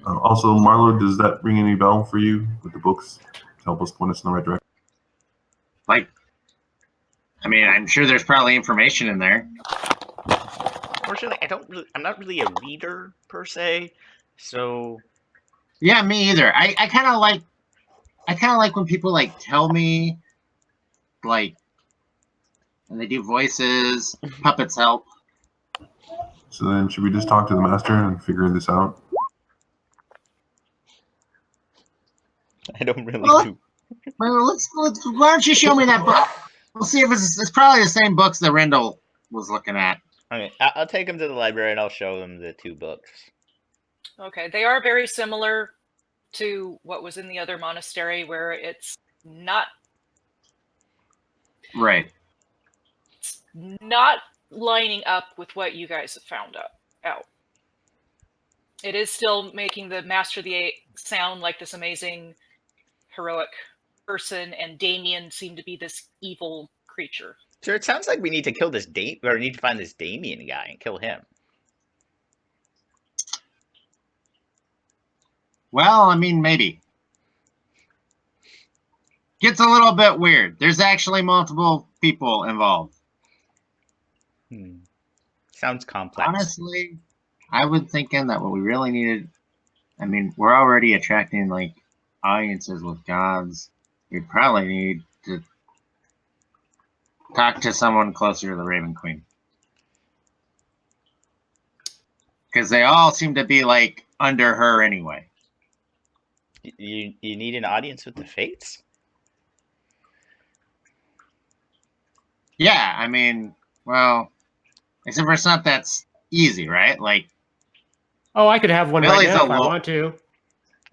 Also, Marlo, does that ring any bell for you with the books to help us point us in the right direction? I mean, I'm sure there's probably information in there. Fortunately, I'm not really a reader per se, so Yeah, me either. I kind of like when people like tell me, like, and they do voices. Puppets help. So then, should we just talk to the master and figure this out? I don't really Well, do. Well, let's. Why don't you show me that book? We'll see if it's probably the same books that Rendell was looking at. Okay, I'll take them to the library and I'll show them the 2 books. Okay, they are very similar to what was in the other monastery, where it's not Right. lining up with what you guys have found out. It is still making the Master of the Eight sound like this amazing, heroic person, and Damien seemed to be this evil creature. So it sounds like we need to kill this or need to find this Damien guy and kill him. Well, I mean, maybe. Gets a little bit weird. There's actually multiple people involved. Sounds complex. Honestly, I was thinking that what we really needed, I mean, we're already attracting like audiences with gods. We probably need to talk to someone closer to the Raven Queen. Because they all seem to be like under her anyway. You need an audience with the Fates? Yeah, I mean, well, except for it's not that easy, right? Like, Oh, I could have one Billy's right now a if I lo- want to.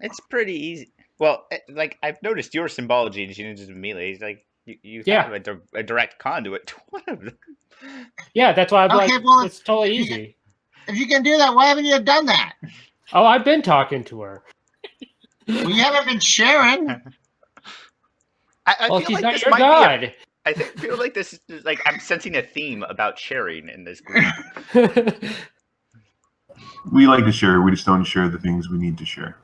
It's pretty easy. Well, like I've noticed your symbology and Ninjas of Melee. It's like you Yeah. have a direct conduit to one of them. Yeah, that's why I'm Okay, like, well, it's totally easy. if you can do that, why haven't you done that? Oh, I've been talking to her. Well, you haven't been sharing. I Well, feel she's like not this your might god. be. I feel like this is like I'm sensing a theme about sharing in this group. We like to share. We just don't share the things we need to share.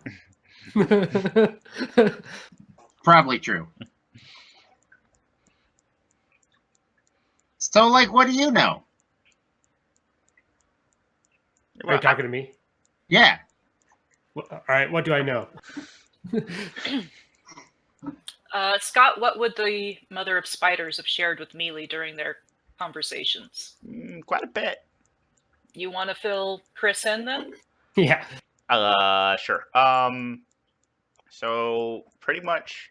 Probably true. So, like, what do you know? Are you talking to me? Yeah. All right, what do I know? Scott, what would the Mother of Spiders have shared with Mealy during their conversations? Quite a bit. You want to fill Chris in then? Yeah. Sure. So pretty much,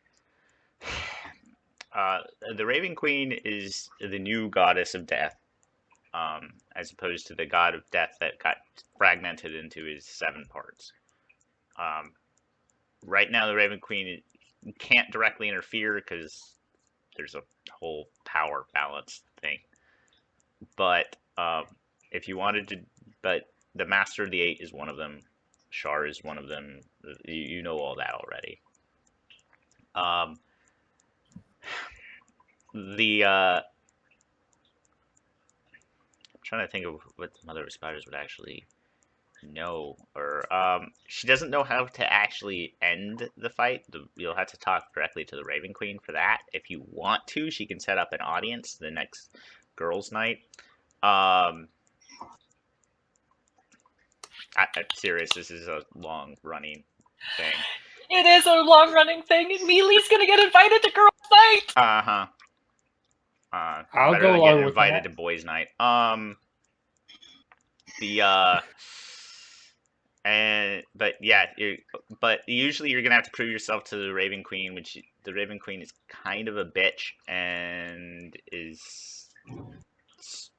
the Raven Queen is the new goddess of death, as opposed to the god of death that got fragmented into his 7 parts. Right now, the Raven Queen can't directly interfere because there's a whole power balance thing. But if you wanted to, but the Master of the 8 is one of them. Shar is one of them. You know all that already. I'm trying to think of what the Mother of Spiders would actually know, or she doesn't know how to actually end the fight. You'll have to talk directly to the Raven Queen for that. If you want to, she can set up an audience the next girls' night. I'm serious. This is a long-running thing. It is a long-running thing, and Mealy's gonna get invited to girls' night. I'll better go than along getting with invited that. to boys' night. But yeah, but usually you're gonna have to prove yourself to the Raven Queen, which the Raven Queen is kind of a bitch and is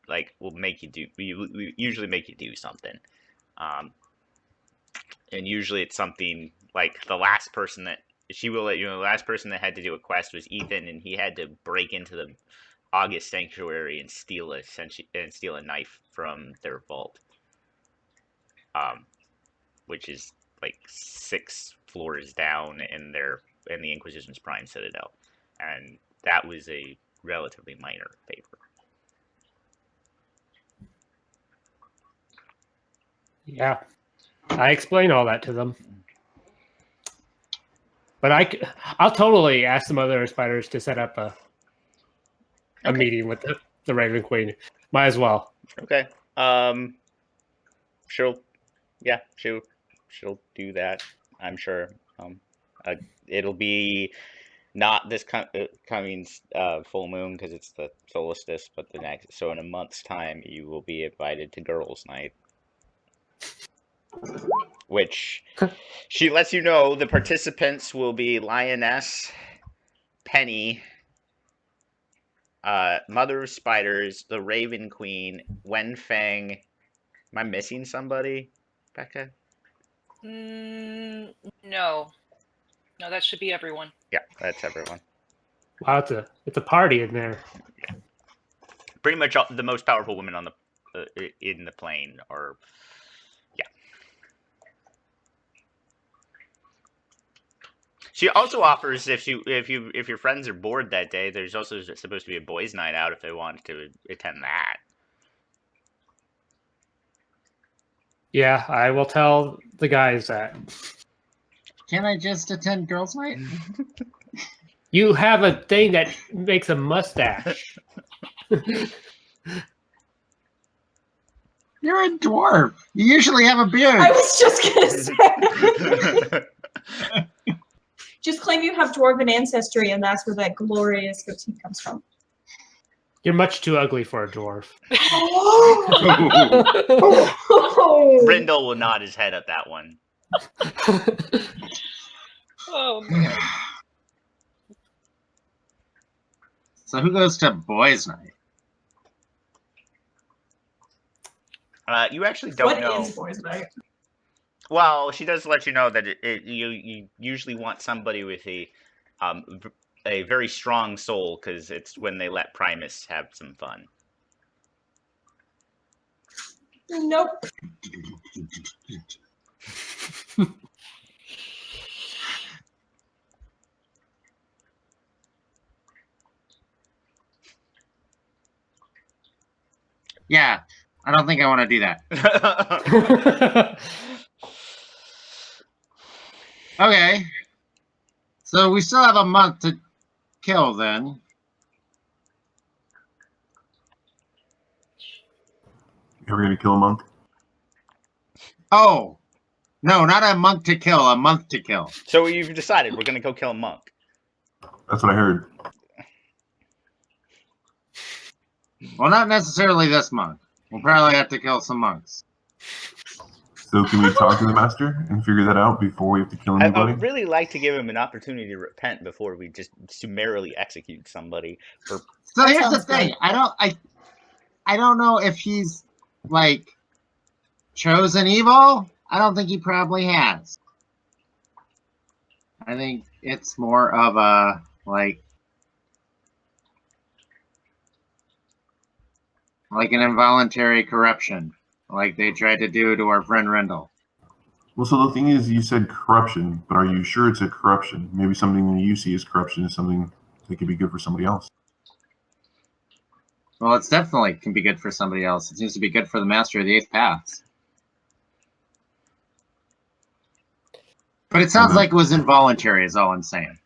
like will make you do. We usually make you do something, and usually it's something like the last person that she will let you know. The last person that had to do a quest was Ethan, and he had to break into the August Sanctuary and steal a knife from their vault. Which is like 6 floors down in the Inquisition's prime citadel, and that was a relatively minor favor. Yeah. I explain all that to them. But I'll totally ask some other spiders to set up a meeting with the Raven Queen. Might as well. Okay. She'll do that. I'm sure. It'll be not this coming full moon because it's the solstice, but the next. So in a month's time, you will be invited to girls' night, which she lets you know the participants will be Lioness, Penny, Mother of Spiders, the Raven Queen, Wenfeng. Am I missing somebody, Becca? No, that should be everyone. Yeah, that's everyone. Wow, it's a party in there. Pretty much the most powerful women on the in the plane are. Yeah. She also offers if your friends are bored that day, there's also supposed to be a boys' night out if they want to attend that. Yeah, I will tell the guys that. Can I just attend girls' night? You have a thing that makes a mustache. You're a dwarf. You usually have a beard. I was just gonna say. Just claim you have dwarven ancestry, and that's where that glorious goatee comes from. You're much too ugly for a dwarf. Oh. Brindle will nod his head at that one. Oh man. So who goes to boys' night? You actually don't know. What is boys' night? Well, she does let you know that you usually want somebody with a very strong soul, because it's when they let Primus have some fun. Nope. Yeah, I don't think I want to do that. Okay. So we still have a month to kill then. You're going to kill a monk? Oh. No, not a month to kill, a month to kill. So you've decided we're gonna go kill a monk. That's what I heard. Well, not necessarily this month. We'll probably have to kill some monks. So can we talk to the master and figure that out before we have to kill I anybody? would really like to give him an opportunity to repent before we just summarily execute somebody for. So That here's the sounds thing. good. I don't know if he's like chosen evil. I don't think he probably has. I think it's more of a like an involuntary corruption, like they tried to do to our friend Rendell. Well, so the thing is, you said corruption, but are you sure it's a corruption? Maybe something that you see as corruption is something that could be good for somebody else. Well, it's definitely can be good for somebody else. It seems to be good for the Master of the Eighth Paths. But it sounds like it was involuntary, is all I'm saying.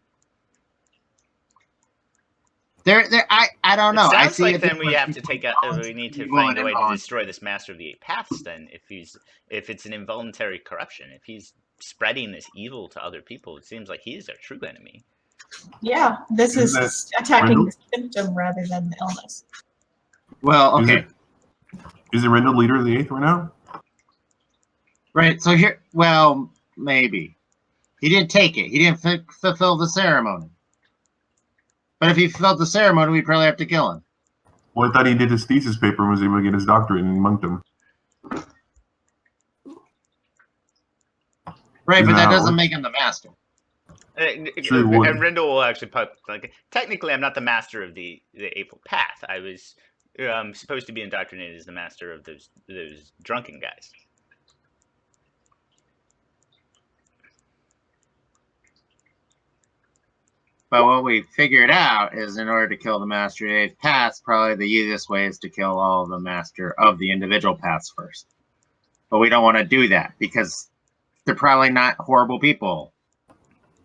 I don't know. It I sounds see like a then we difference have to take we need to evil find and a way to involuntary. destroy this Master of the Eight Paths. Then, if it's an involuntary corruption, if he's spreading this evil to other people, it seems like he is our true enemy. Yeah, this is Isn't that attacking Rendell? the symptom rather than the illness. Well, okay. Is it Rendell leader of the Eighth right now? Right, so here, well, maybe. He didn't take it. He didn't fulfill the ceremony. But if he fulfilled the ceremony, we'd probably have to kill him. Well, I thought he did his thesis paper and was able to get his doctorate in monkdom. Right, but Isn't that that how it doesn't works? make him the master. True would. And Rendell will actually put like, technically, I'm not the master of the Eightfold Path. I was supposed to be indoctrinated as the master of those drunken guys. But what we figured out is in order to kill the Master of the Eighth Paths, probably the easiest way is to kill all of the Master of the individual paths first. But we don't want to do that because they're probably not horrible people.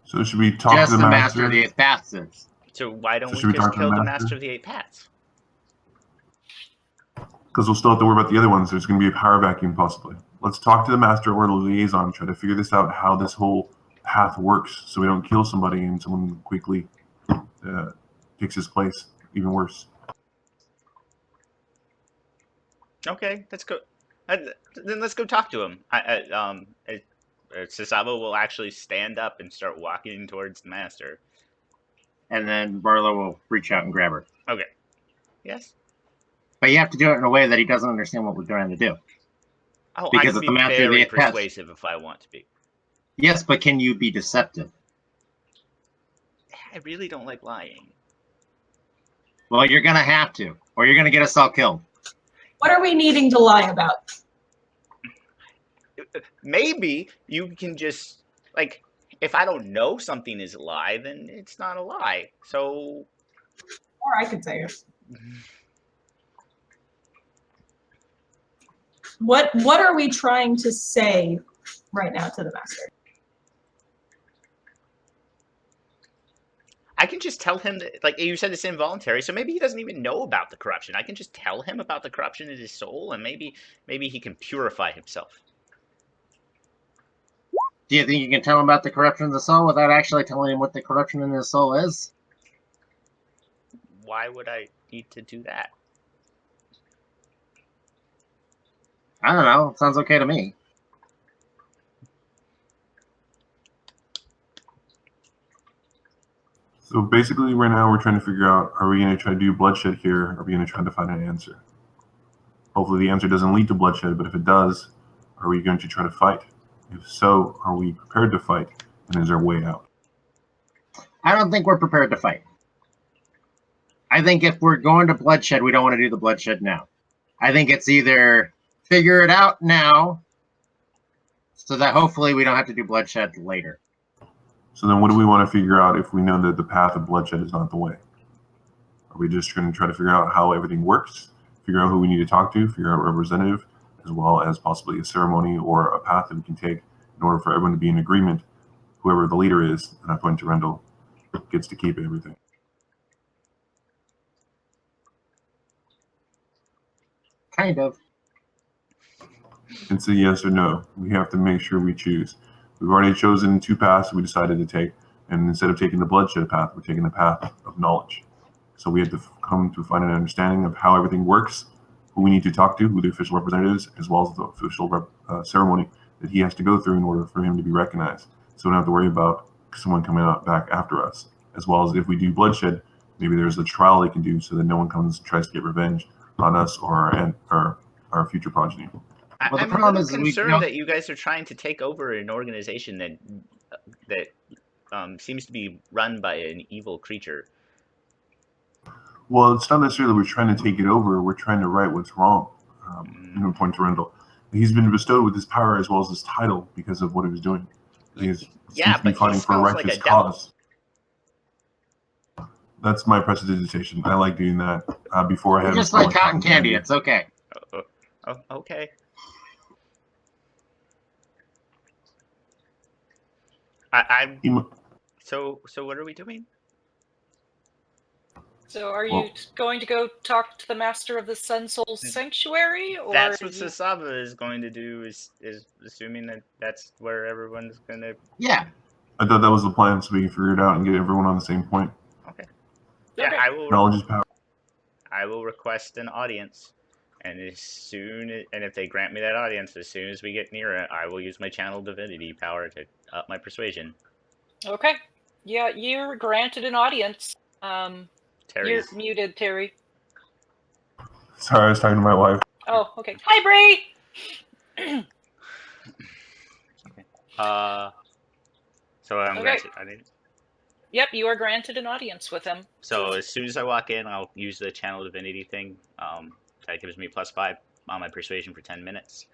So should we talk Just to the the Master of the master? Eighth Paths is. So why don't So we should we just talk to the kill the master? Master of the Eight Paths? Because we'll still have to worry about the other ones. There's going to be a power vacuum possibly. Let's talk to the master or the liaison, try to figure this out, how this whole path works, so we don't kill somebody and someone quickly takes his place. Even worse. Okay, let's go. Then let's go talk to him. Sasabo will actually stand up and start walking towards the master. And then Barlow will reach out and grab her. Okay. Yes. But you have to do it in a way that he doesn't understand what we're trying to do. Oh, Because I if can the be Master of the very Eighth Paths- persuasive if I want to be. Yes, but can you be deceptive? I really don't like lying. Well, you're going to have to, or you're going to get us all killed. What are we needing to lie about? Maybe you can just, like, if I don't know something is a lie, then it's not a lie. So Or I could say it. What are we trying to say right now to the master? I can just tell him that, like you said, it's involuntary. So maybe he doesn't even know about the corruption. I can just tell him about the corruption in his soul, and maybe he can purify himself. Do you think you can tell him about the corruption of the soul without actually telling him what the corruption in his soul is? Why would I need to do that? I don't know. It sounds okay to me. So basically, right now we're trying to figure out: are we going to try to do bloodshed here? Or are we going to try to find an answer? Hopefully, the answer doesn't lead to bloodshed. But if it does, are we going to try to fight? If so, are we prepared to fight? And is there a way out? I don't think we're prepared to fight. I think if we're going to bloodshed, we don't want to do the bloodshed now. I think it's either figure it out now so that hopefully we don't have to do bloodshed later. So then what do we want to figure out if we know that the path of bloodshed is not the way? Are we just going to try to figure out how everything works, figure out who we need to talk to, figure out a representative, as well as possibly a ceremony or a path that we can take in order for everyone to be in agreement, whoever the leader is, and I point to Rendell, gets to keep everything? Kind of. It's a yes or no. We have to make sure we choose. We've already chosen two paths we decided to take, and instead of taking the bloodshed path, we're taking the path of knowledge. So we have to come to find an understanding of how everything works, who we need to talk to, who the official representatives, as well as the official ceremony that he has to go through in order for him to be recognized. So we don't have to worry about someone coming out back after us. As well as if we do bloodshed, maybe there's a trial they can do so that no one comes and tries to get revenge on us or our future progeny. Well, the I'm a problem little is we concerned don't- that you guys are trying to take over an organization that seems to be run by an evil creature. Well, it's not necessarily we're trying to take it over. We're trying to right what's wrong. Point to Rendell. He's been bestowed with his power as well as his title because of what he was doing. He seems to be but fighting he for a smells like righteous a devil. cause. That's my prestidigitation. I like doing that before I You're have. just like cotton candy. It's okay. Oh, okay. So what are we doing? So are you going to go talk to the master of the Sun Soul Sanctuary, or That's what Sasaba is going to do. Is assuming that that's where everyone's gonna. Yeah. I thought that was the plan, so we can figure it out and get everyone on the same point. Okay. Yeah, Okay. Knowledge is power. I will request an audience, and and if they grant me that audience, as soon as we get near it, I will use my channel divinity power to up my persuasion. Okay. Yeah, you're granted an audience. Terry's. You're muted, Terry. Sorry, I was talking to my wife. Oh, okay. Hi, Bree. So I'm Okay. granted. I think. Yep, you are granted an audience with him. So as soon as I walk in, I'll use the channel divinity thing. That gives me +5 on my persuasion for 10 minutes.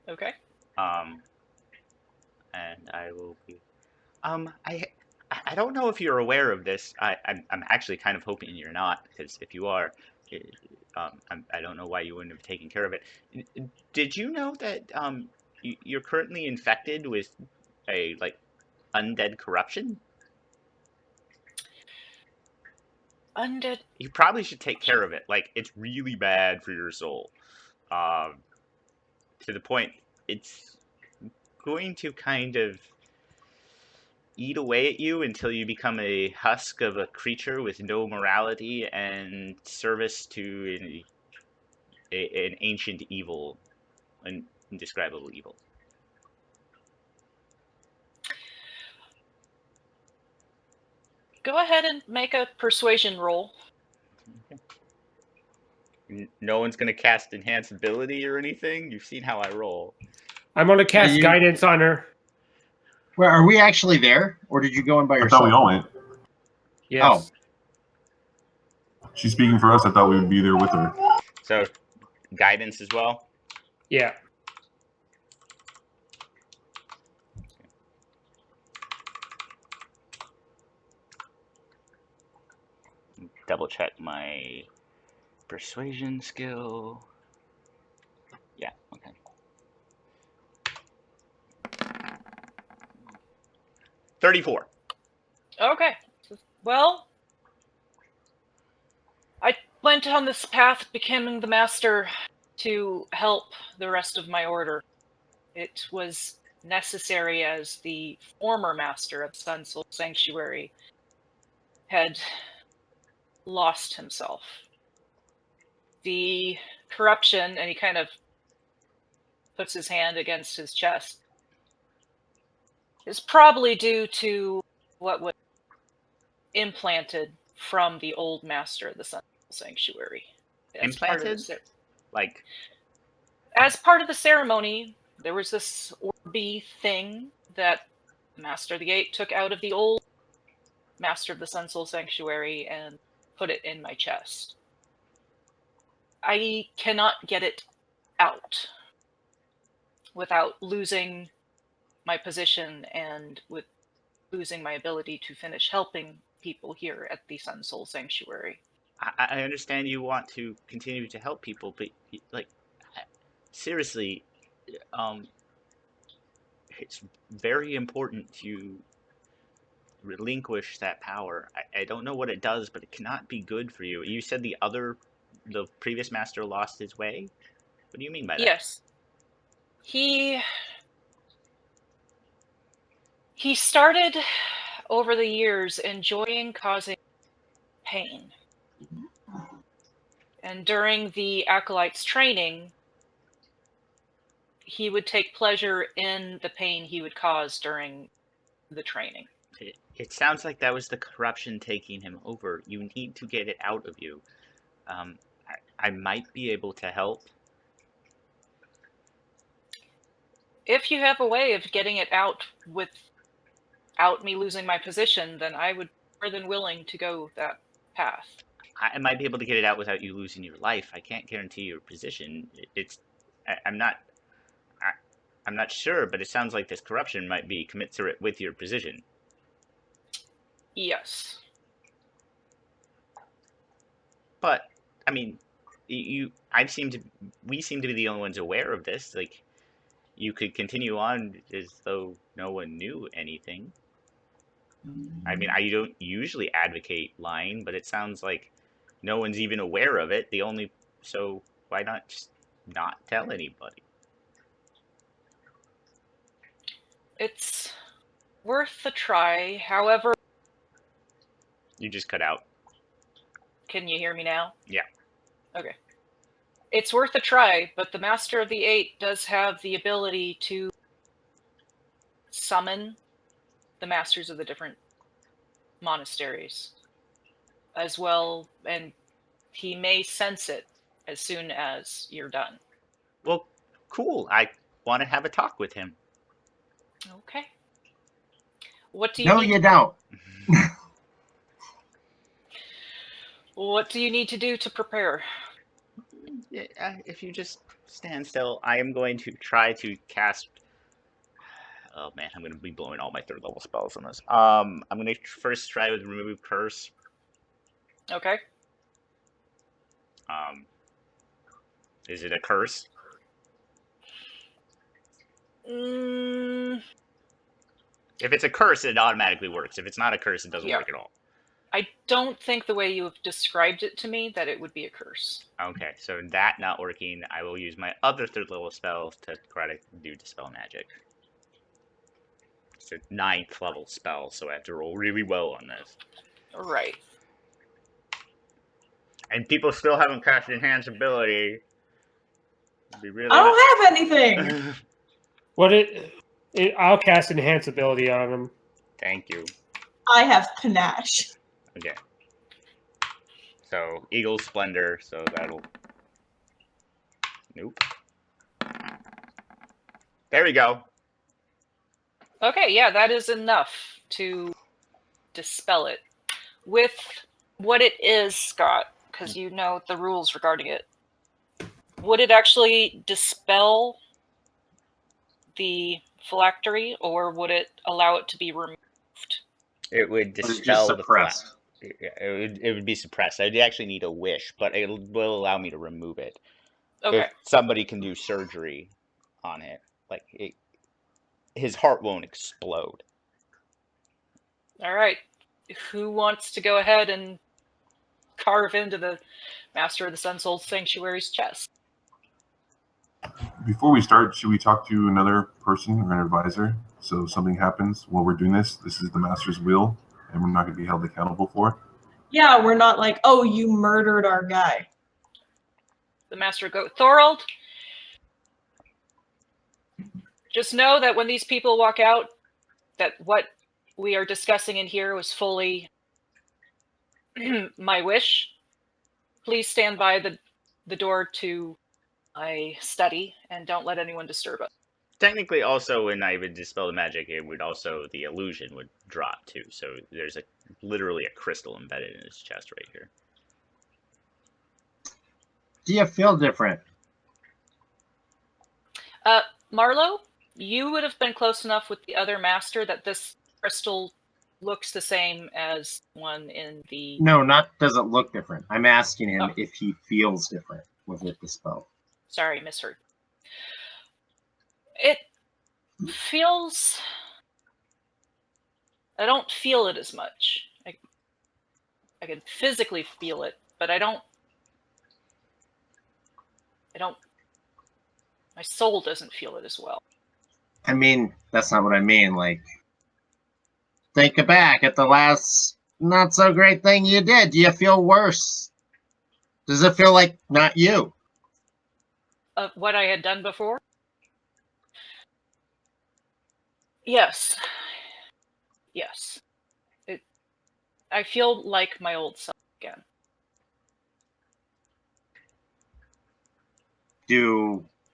Okay. And I will be. I don't know if you're aware of this. I'm actually kind of hoping you're not, because if you are, I don't know why you wouldn't have taken care of it. Did you know that you're currently infected with a undead corruption? Undead. You probably should take care of it. It's really bad for your soul. To the point, it's going to kind of eat away at you until you become a husk of a creature with no morality and service to an ancient evil, an indescribable evil. Go ahead and make a persuasion roll. No one's going to cast Enhance Ability or anything? You've seen how I roll. I'm going to cast guidance on her. Well, are we actually there, or did you go in by I yourself? thought we all went. Yes. Oh. She's speaking for us. I thought we would be there with her. So, guidance as well? Yeah. double check my persuasion skill. Yeah, okay. 34. Okay. Well, I went on this path becoming the master to help the rest of my order. It was necessary as the former master of Sun Soul Sanctuary had lost himself. The corruption, and he kind of puts his hand against his chest, is probably due to what was implanted from the old master of the Sun Sanctuary. As part of the Implanted? Like, as part of the ceremony, there was this orby thing that Master of the Eight took out of the old Master of the Sun Soul Sanctuary and put it in my chest. I cannot get it out without losing my position and with losing my ability to finish helping people here at the Sun Soul Sanctuary. I understand you want to continue to help people, but like, seriously, it's very important to relinquish that power. I don't know what it does, but it cannot be good for you. You said the previous master lost his way? What do you mean by that? Yes. He started over the years enjoying causing pain. And during the Acolyte's training, he would take pleasure in the pain he would cause during the training. It sounds like that was the corruption taking him over. You need to get it out of you. I might be able to help. If you have a way of getting it out without me losing my position, then I would be more than willing to go that path. I might be able to get it out without you losing your life. I can't guarantee your position. I'm not sure, but it sounds like this corruption might be commensurate with your position. Yes. But I mean, we seem to be the only ones aware of this. Like, you could continue on as though no one knew anything. I mean, I don't usually advocate lying, but it sounds like no one's even aware of it. So why not just not tell anybody? It's worth a try. However, You just cut out. can you hear me now? Yeah. Okay. It's worth a try, but the Master of the Eight does have the ability to summon the masters of the different monasteries as well, and he may sense it as soon as you're done. Well, cool. I want to have a talk with him. Okay. What do you No, need? you don't. What do you need to do to prepare? If you just stand still, I am going to try to cast. Oh man, I'm going to be blowing all my third level spells on this. I'm going to first try with remove curse. Okay. Is it a curse? Mm, If it's a curse, it automatically works. If it's not a curse, it doesn't Yeah. work at all. I don't think the way you have described it to me that it would be a curse. Okay, so that not working, I will use my other third level spell to try to do Dispel Magic. It's a 9th level spell, so I have to roll really well on this. Right. And people still haven't cast Enhance ability. It'd be really I don't have anything. What I'll cast enhance ability on him. Thank you. I have panache. Okay. So, Eagle Splendor, so that'll... Nope. There we go. Okay, yeah, that is enough to dispel it. With what it is, Scott, because you know the rules regarding it, would it actually dispel the phylactery, or would it allow it to be removed? It would Or it's just dispel the suppressed. it would be suppressed. I'd actually need a wish, but it will allow me to remove it. Okay. If somebody can do surgery on it, his heart won't explode. All right. Who wants to go ahead and carve into the Master of the Sun Soul Sanctuary's chest? Before we start, should we talk to another person or an advisor? So if something happens while we're doing this, this is the master's will, and we're not going to be held accountable for it. Yeah, we're not like, oh, you murdered our guy. The Master go, Thorold, just know that when these people walk out, that what we are discussing in here was fully my wish. Please stand by the door to my study and don't let anyone disturb us. Technically, also, when I would dispel the magic, the illusion would drop too. So there's literally a crystal embedded in his chest right here. Do you feel different? Marlo, you would have been close enough with the other master that this crystal looks the same as one in the... No, not does it look different. I'm asking him if he feels different with it dispelled. Sorry, misheard. It feels... I don't feel it as much. I can physically feel it, but I don't... My soul doesn't feel it as well. I mean, that's not what I mean. Like, think back at the last not so great thing you did. Do you feel worse? Does it feel like not you? Of what I had done before? Yes. Yes. I feel like my old self again.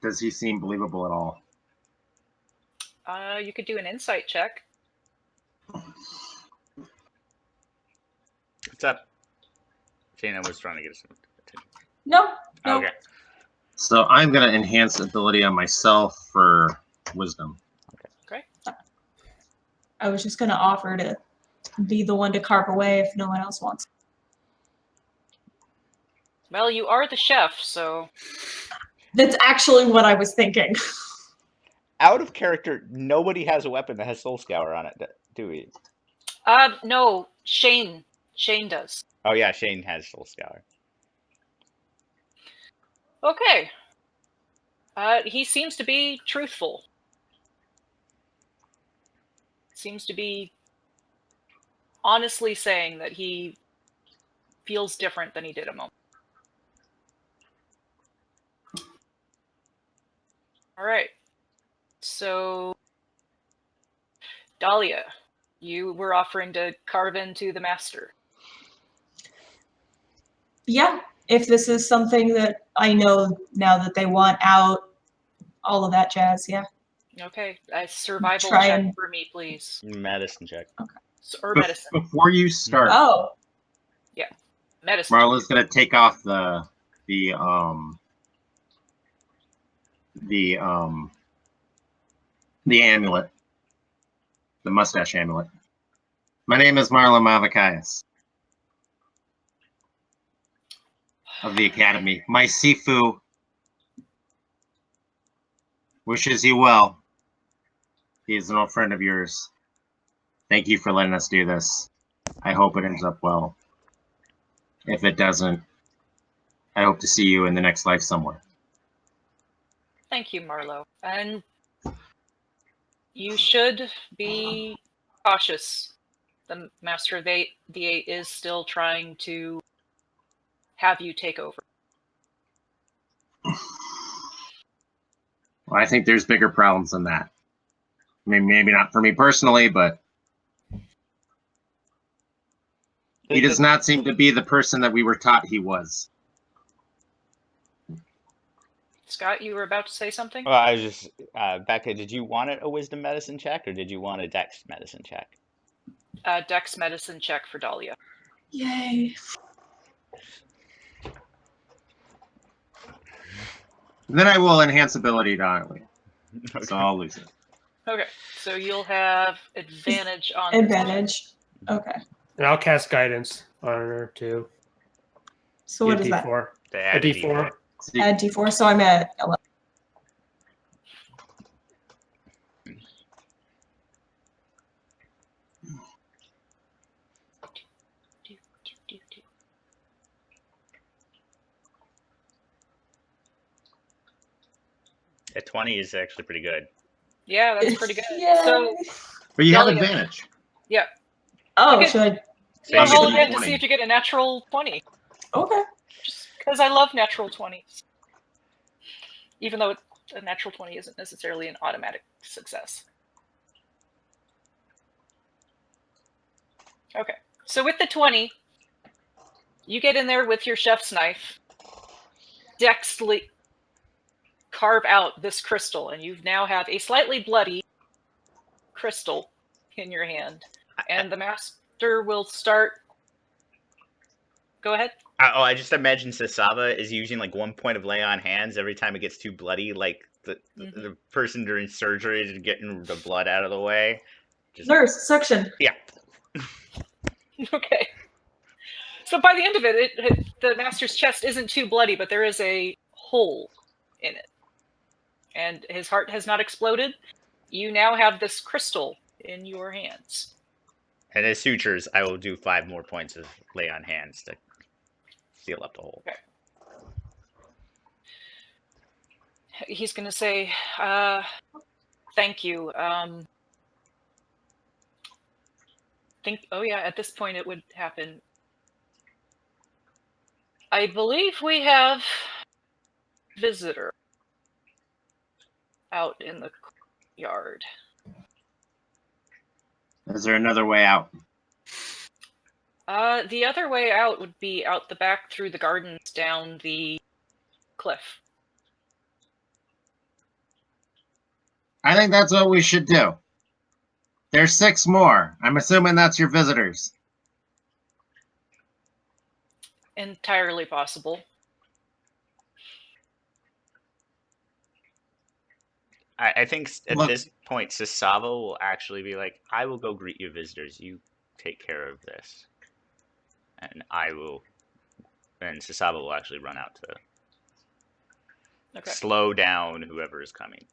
Does he seem believable at all? You could do an insight check. What's up? Shayna was trying to get us attention. No. Okay. So I'm going to enhance ability on myself for wisdom. Great. I was just gonna offer to be the one to carve away if no one else wants. Well, you are the chef, so... That's actually what I was thinking. Out of character, nobody has a weapon that has Soul Scour on it, do we? No, Shane. Shane does. Oh yeah, Shane has Soul Scour. Okay. He seems to be truthful. Seems to be honestly saying that he feels different than he did a moment. All right. So, Dahlia, you were offering to carve into the master. Yeah, if this is something that I know now that they want out, all of that jazz, yeah. Okay, a survival Try check and- for me, please. Medicine check. Or medicine. Before you start, Oh, Medicine. Marla's going to take off the amulet, the mustache amulet. My name is Marla Mavakaias of the Academy. My Sifu wishes you well. He is an old friend of yours. Thank you for letting us do this. I hope it ends up well. If it doesn't, I hope to see you in the next life somewhere. Thank you, Marlo. And you should be cautious. The Master of the Eight is still trying to have you take over. Well, I think there's bigger problems than that. I mean, maybe not for me personally, but he does not seem to be the person that we were taught he was. Scott, you were about to say something? Well, I was just Becca. Did you want a wisdom medicine check, or did you want a dex medicine check? Dex medicine check for Dahlia. yay. Then I will enhance ability Dahlia. Okay. So I'll lose it. Okay, so you'll have advantage on this. Advantage. Okay. And I'll cast guidance. Honor 2. So what is that? D4. They A added D4. Add D4, so I'm at 11. A 20 is actually pretty good. Yeah, that's pretty good. Yay. So But you have Dahlia. advantage. Oh, Okay. should I? So yeah, you roll get- again to 20. see if you get a natural 20. Okay. Just because I love natural 20s. Even though a natural 20 isn't necessarily an automatic success. Okay, so with the 20, you get in there with your chef's knife, dexterly carve out this crystal, and you now have a slightly bloody crystal in your hand. And the master will start. Go ahead. I just imagine Sasaba is using like 1 point of lay on hands every time it gets too bloody, like the person during surgery is getting the blood out of the way. Just, Nurse, section. yeah. Okay. So by the end of it, the master's chest isn't too bloody, but there is a hole in it. And his heart has not exploded. You now have this crystal in your hands. And as sutures, I will do 5 more points of lay on hands to seal up the hole. Okay. He's going to say, thank you. Oh yeah, at this point it would happen. I believe we have visitor out in the yard. Is there another way out? The other way out would be out the back through the gardens down the cliff. I think that's what we should do. There's 6 more. I'm assuming that's your visitors. Entirely possible. I think at Look. this point, Sasaba will actually be like, I will go greet your visitors. You take care of this. And Sasaba will actually run out to Okay. slow down whoever is coming.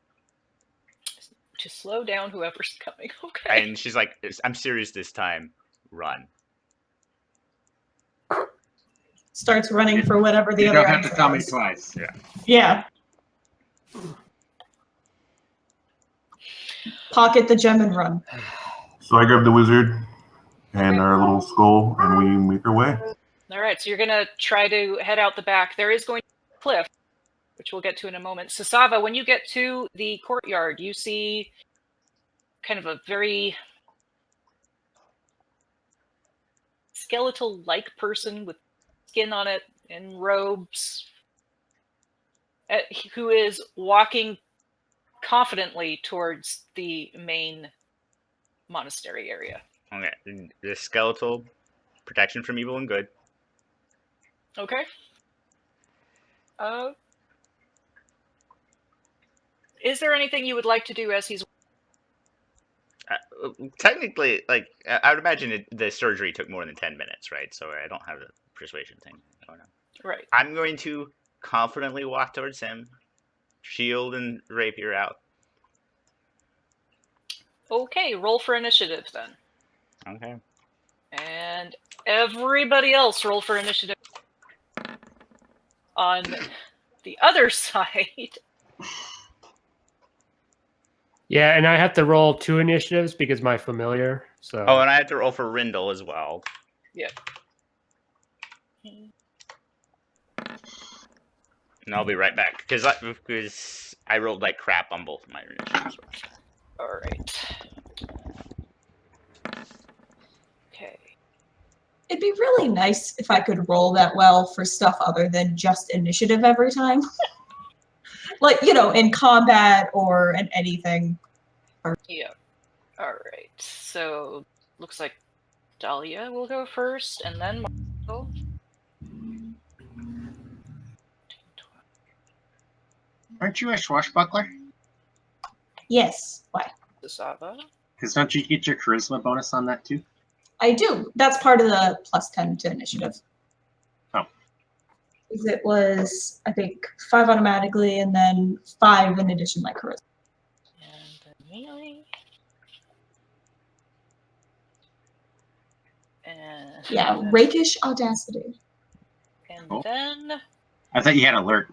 To slow down whoever's coming. Okay. And she's like, I'm serious this time. Run. Starts running for whatever the You other don't have to answer tell me was. twice. Yeah. Pocket the gem and run. So I grab the wizard and our little skull, and we make our way. All right, so you're going to try to head out the back. There is going to be a cliff, which we'll get to in a moment. Sasava, when you get to the courtyard, you see kind of a very skeletal-like person with skin on it and robes, who is walking confidently towards the main monastery area. Okay. The skeletal protection from evil and good. Okay. Is there anything you would like to do as he's... Technically, like, I would imagine the surgery took more than 10 minutes, right? So I don't have a persuasion thing. I don't know. Right. I'm going to confidently walk towards him, shield and rapier out. Okay, roll for initiative then. Okay. And everybody else roll for initiative. On the other side... Yeah, and I have to roll 2 initiatives because my familiar. So Oh, and I have to roll for Rindle as well. Yeah. And I'll be right back because I rolled like crap on both of my initiatives. All right. Okay. It'd be really nice if I could roll that well for stuff other than just initiative every time. Like, you know, in combat or in anything. Yeah. All right. So looks like Dahlia will go first, and then Marco. Aren't you a swashbuckler? Yes. Why? Sasava. Because don't you get your charisma bonus on that too? I do. That's part of the plus 10 to initiative. Oh. It was, I think, 5 automatically and then 5 in addition, like charisma. And then melee. And Yeah, rakish audacity. and Cool. then I thought you had alert.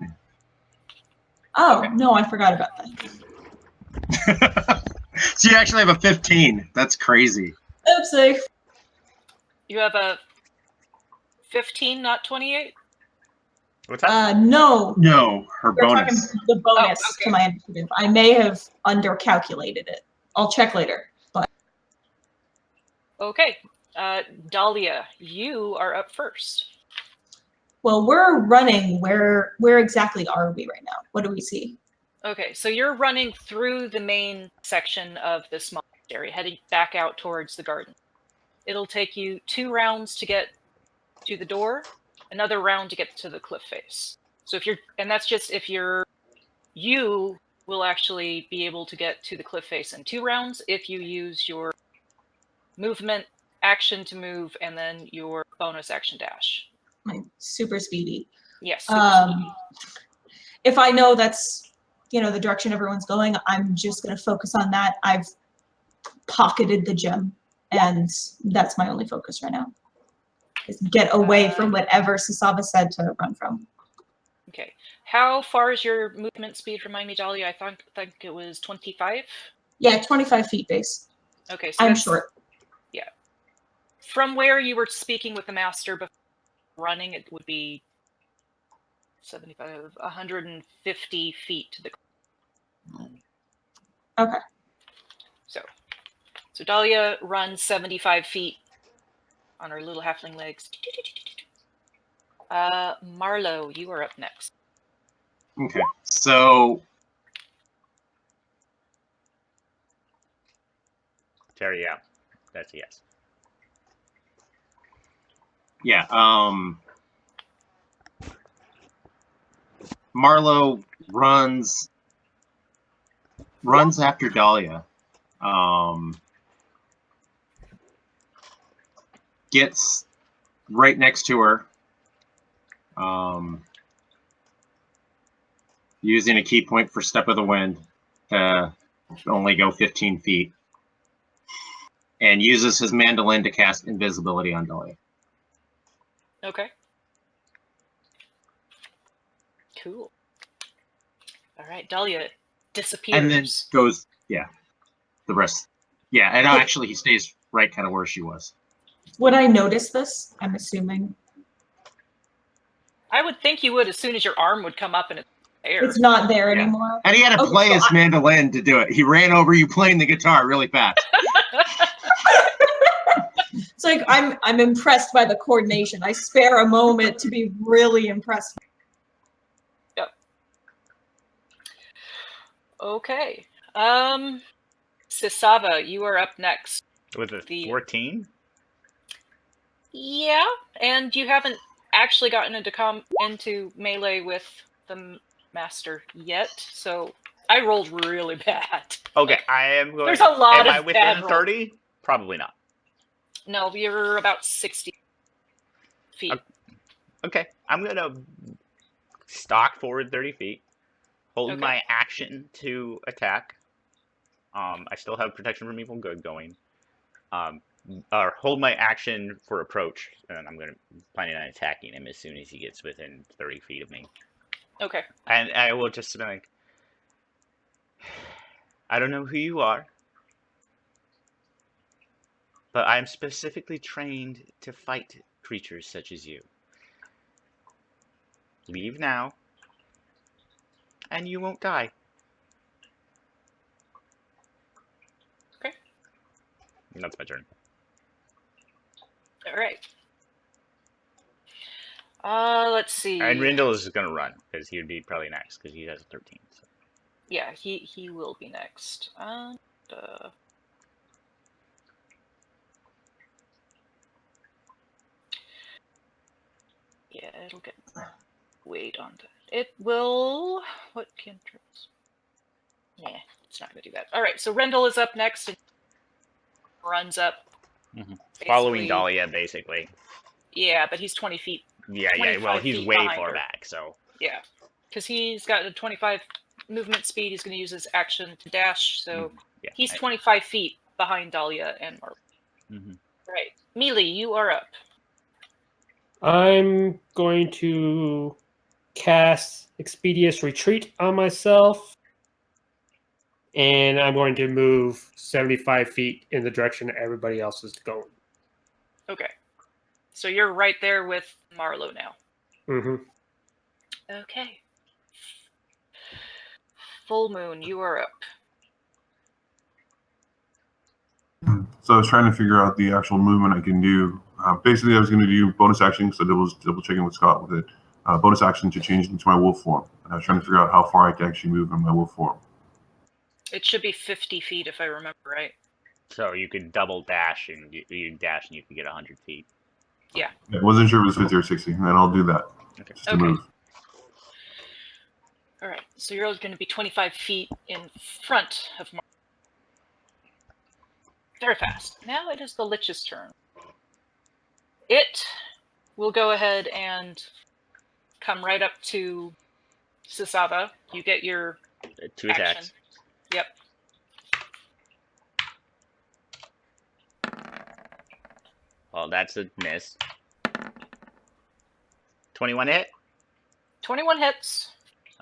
Oh, Okay. no, I forgot about that. So you actually have a 15. That's crazy. Oopsie. you have a 15, not 28. What's that? No, No, her we're talking bonus. the bonus Oh, okay. to my initiative. I may have undercalculated it. I'll check later. But Okay, Dahlia, you are up first. well, we're running. Where exactly are we right now? What do we see? Okay, so you're running through the main section of this monastery, heading back out towards the garden. It'll take you 2 rounds to get to the door, another round to get to the cliff face. So and that's just if you will actually be able to get to the cliff face in 2 rounds if you use your movement action to move and then your bonus action dash. My super speedy. Yes. If I know that's the direction everyone's going, I'm just gonna focus on that. I've pocketed the gem, and that's my only focus right now. Is get away from whatever Sasava said to run from. Okay. How far is your movement speed? Remind me, Dahlia. I think it was 25. Yeah, 25 feet base. Okay, so I'm that's short. from where you were speaking with the master before running. It would be 75, 150 feet to the. Okay. So Dahlia runs 75 feet on her little halfling legs. Marlo, you are up next. Okay. So Terry, yeah. That's a yes. yeah, Marlo runs after Dahlia. Gets right next to her. Using a key point for Step of the Wind to only go 15 feet. And uses his mandolin to cast invisibility on Dahlia. Okay. Cool. All right, Dahlia disappears. And then goes, the rest. Yeah, and actually he stays right kind of where she was. Would I notice this? I'm assuming. I would think you would as soon as your arm would come up and it's there. It's not there Yeah. anymore. And he had to Okay, play so his mandolin to do it. He ran over you playing the guitar really fast. It's like I'm impressed by the coordination. I spare a moment to be really impressed. Okay. Sisava, you are up next. With a 14? Yeah, and you haven't actually gotten into melee with the master yet, so I rolled really bad. Okay, I am going. There's a lot Am I of within bad rolls. 30? Probably not. No, you're about 60 feet. Okay, I'm going to stalk forward 30 feet. Hold Okay. my action to attack. I still have protection from evil good going. Or hold my action for approach, and I'm planning on attacking him as soon as he gets within 30 feet of me. Okay. And I will just be like, I don't know who you are, but I'm specifically trained to fight creatures such as you. Leave now, and you won't die. Okay. And that's my turn. All right. Let's see. And Rindle is going to run, because he would be probably next, because he has a 13. So. Yeah, he will be next. Yeah, it'll get weight on that. It will. What cantrips? Yeah, it's not going to do that. All right, so Rendell is up next and runs up. Following basically- Dahlia, basically. Yeah, but he's 20 feet. Yeah, yeah. Well, 25 he's feet way behind far her. back, so. Yeah, because he's got a 25 movement speed. He's going to use his action to dash, so Yeah. he's 25 feet behind Dahlia and Mark. Mhm. Right, Mealy, you are up. I'm going to cast Expeditious Retreat on myself. And I'm going to move 75 feet in the direction that everybody else is going. Okay, so you're right there with Marlowe now. Mm-hmm. Okay. Full Moon, you are up. So I was trying to figure out the actual movement I can do. Basically, I was going to do bonus action, so double checking with Scott with it. Bonus action to change into my wolf form. And I was trying to figure out how far I can actually move in my wolf form. It should be 50 feet if I remember right. So you could double dash, and you dash, and you could get 100 feet. I wasn't sure if it was 50 or 60, and then I'll do that. Okay. Just to Okay. move. All right, so you're going to be 25 feet in front of Mark. Very fast. Now it is the Lich's turn. It will go ahead and come right up to Sasava. You get your 2 action. attacks. Yep. Well, that's a miss. 21 hit. 21 hits.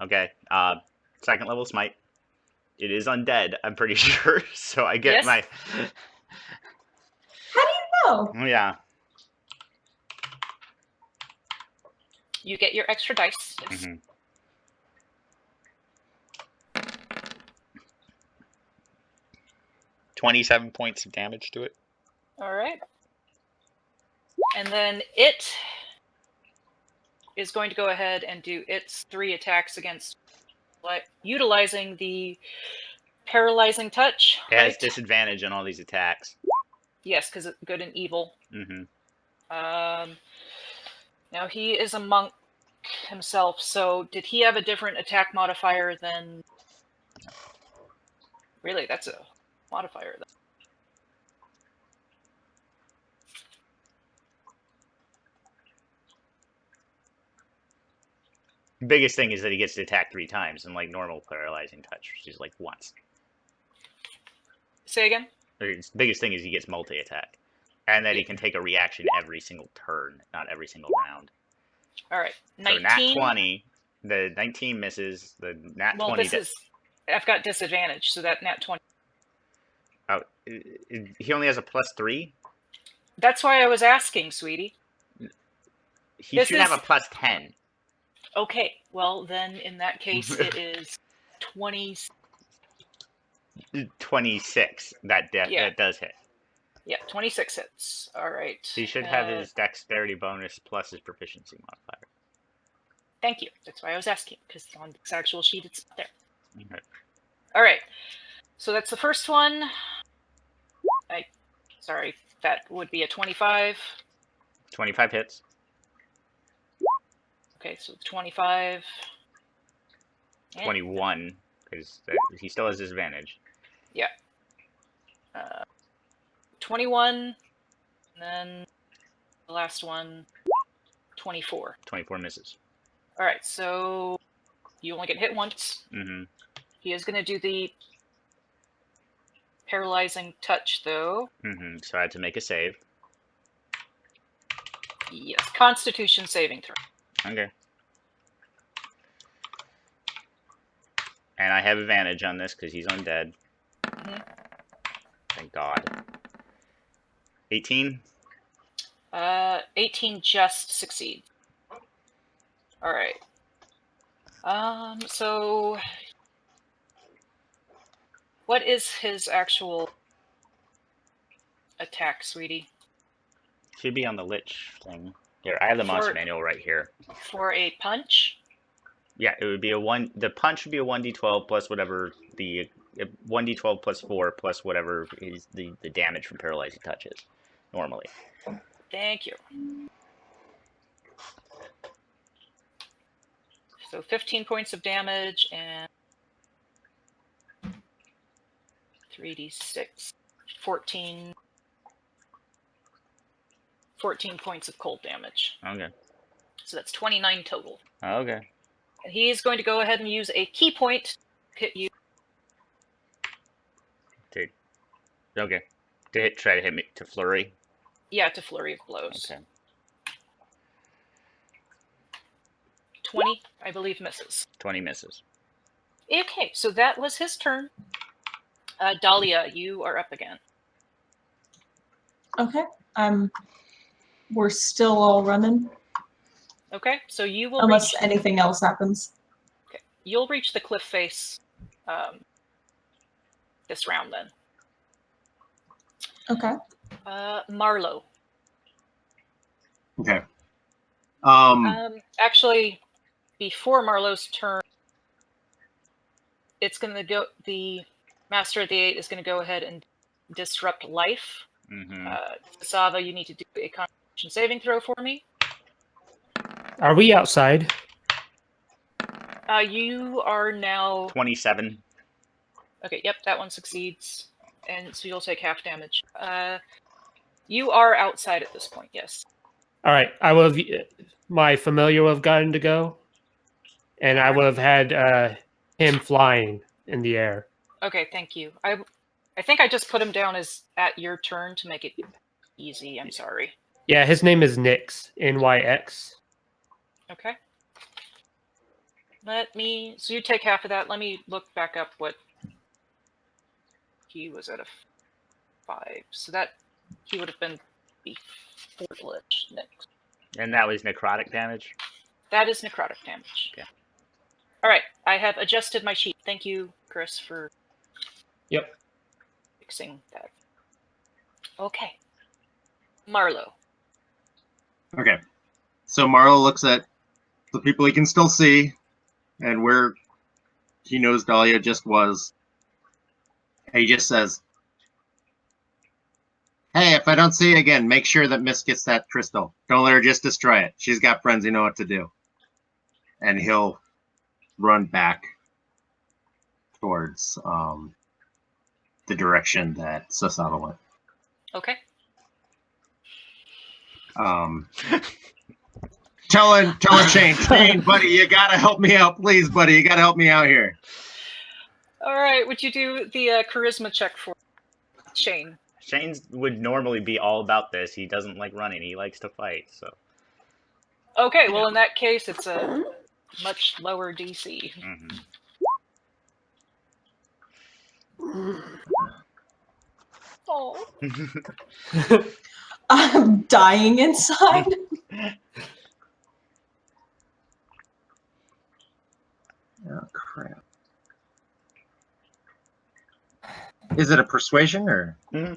Okay. Second level smite. It is undead, I'm pretty sure. So I get Yes. my. How do you know? Yeah. You get your extra dice. Yes. Mhm. $27 points of damage to it. All right. And then it is going to go ahead and do its 3 attacks against, utilizing the paralyzing touch. It has right? disadvantage on all these attacks. Yes, because it's good and evil. Hmm. Now he is a monk himself, so did he have a different attack modifier than? Really, that's a modifier. Biggest thing is that he gets to attack 3 times, unlike normal paralyzing touch, which is like once. Say again. The biggest thing is he gets multi-attack, and that he can take a reaction every single turn, not every single round. All right, So 19. nat 20, the 19 misses. The nat Well, 20. this is. I've got disadvantage, so that nat 20. Oh, he only has a +3. That's why I was asking, sweetie. He This should have is- a +10. Okay, well then in that case it is 20. 26. That Yeah. that does hit. Yeah, 26 hits. All right. He should have his dexterity bonus plus his proficiency modifier. Thank you. That's why I was asking, because on this actual sheet it's not there. Okay. All right. So that's the first one. Sorry, that would be a 25. 25 hits. Okay, so 25. And, 21, because he still has disadvantage. 21. And then the last one, 24. 24 misses. All right, so you only get hit once. Hmm. He is going to do the paralyzing touch, though. Hmm. So I had to make a save. Yes, Constitution saving throw. Okay. And I have advantage on this because he's undead. Mhm. Thank God. 18? 18 just succeeds. All right. So what is his actual attack, sweetie? Should be on the Lich thing. Here, I have the monster For- manual right here. For a punch? Yeah, it would be a 1. The punch would be a 1d12 plus whatever the 1d12 plus 4 plus whatever is the damage from paralyzing touch is normally. Thank you. So 15 points of damage and 3d6, 14 14 points of cold damage. Okay. So that's 29 total. Okay. And he's going to go ahead and use a key point to hit you. Okay. Try to hit me to flurry. Yeah, to flurry of blows. Okay. 20, I believe, misses. 20 misses. Okay, so that was his turn. Dahlia, you are up again. Okay. We're still all running Okay, so you will unless reach. anything else happens. Okay, you'll reach the cliff face this round then. Okay. Marlowe. Okay. Actually, before Marlowe's turn, it's going to go. The Master of the Eight is going to go ahead and disrupt life. Mm-hmm. Sava, you need to do a Constitution saving throw for me. Are we outside? You are now 27. okay. Yep, that one succeeds, and so you'll take half damage. You are outside at this point. Yes. All right. I will have my familiar will have gotten to go, and I will have had him flying in the air. Okay. Thank you. I think I just put him down as at your turn to make it easy. I'm sorry. Yeah, his name is Nyx, Nyx. Okay. So you take half of that. Let me look back up what he was at a 5. So that he would have been before next. And that was necrotic damage? That is necrotic damage. Okay. All right. I have adjusted my sheet. Thank you, Chris, for fixing that. Okay. Marlowe. Okay. So Marlo looks at the people he can still see and where he knows Dahlia just was. And he just says, "Hey, if I don't see you again, make sure that Miss gets that crystal. Don't let her just destroy it. She's got friends who know what to do." And he'll run back towards the direction that Sasava went. Okay. Tell her, Shane, buddy, you gotta help me out, please, buddy. You gotta help me out here. All right. Would you do the charisma check for Shane? Shane would normally be all about this. He doesn't like running. He likes to fight. So. Okay. Well, in that case, it's a much lower DC. Mm-hmm. Oh. I'm dying inside. Oh, crap. Is it a persuasion or? Mm-hmm.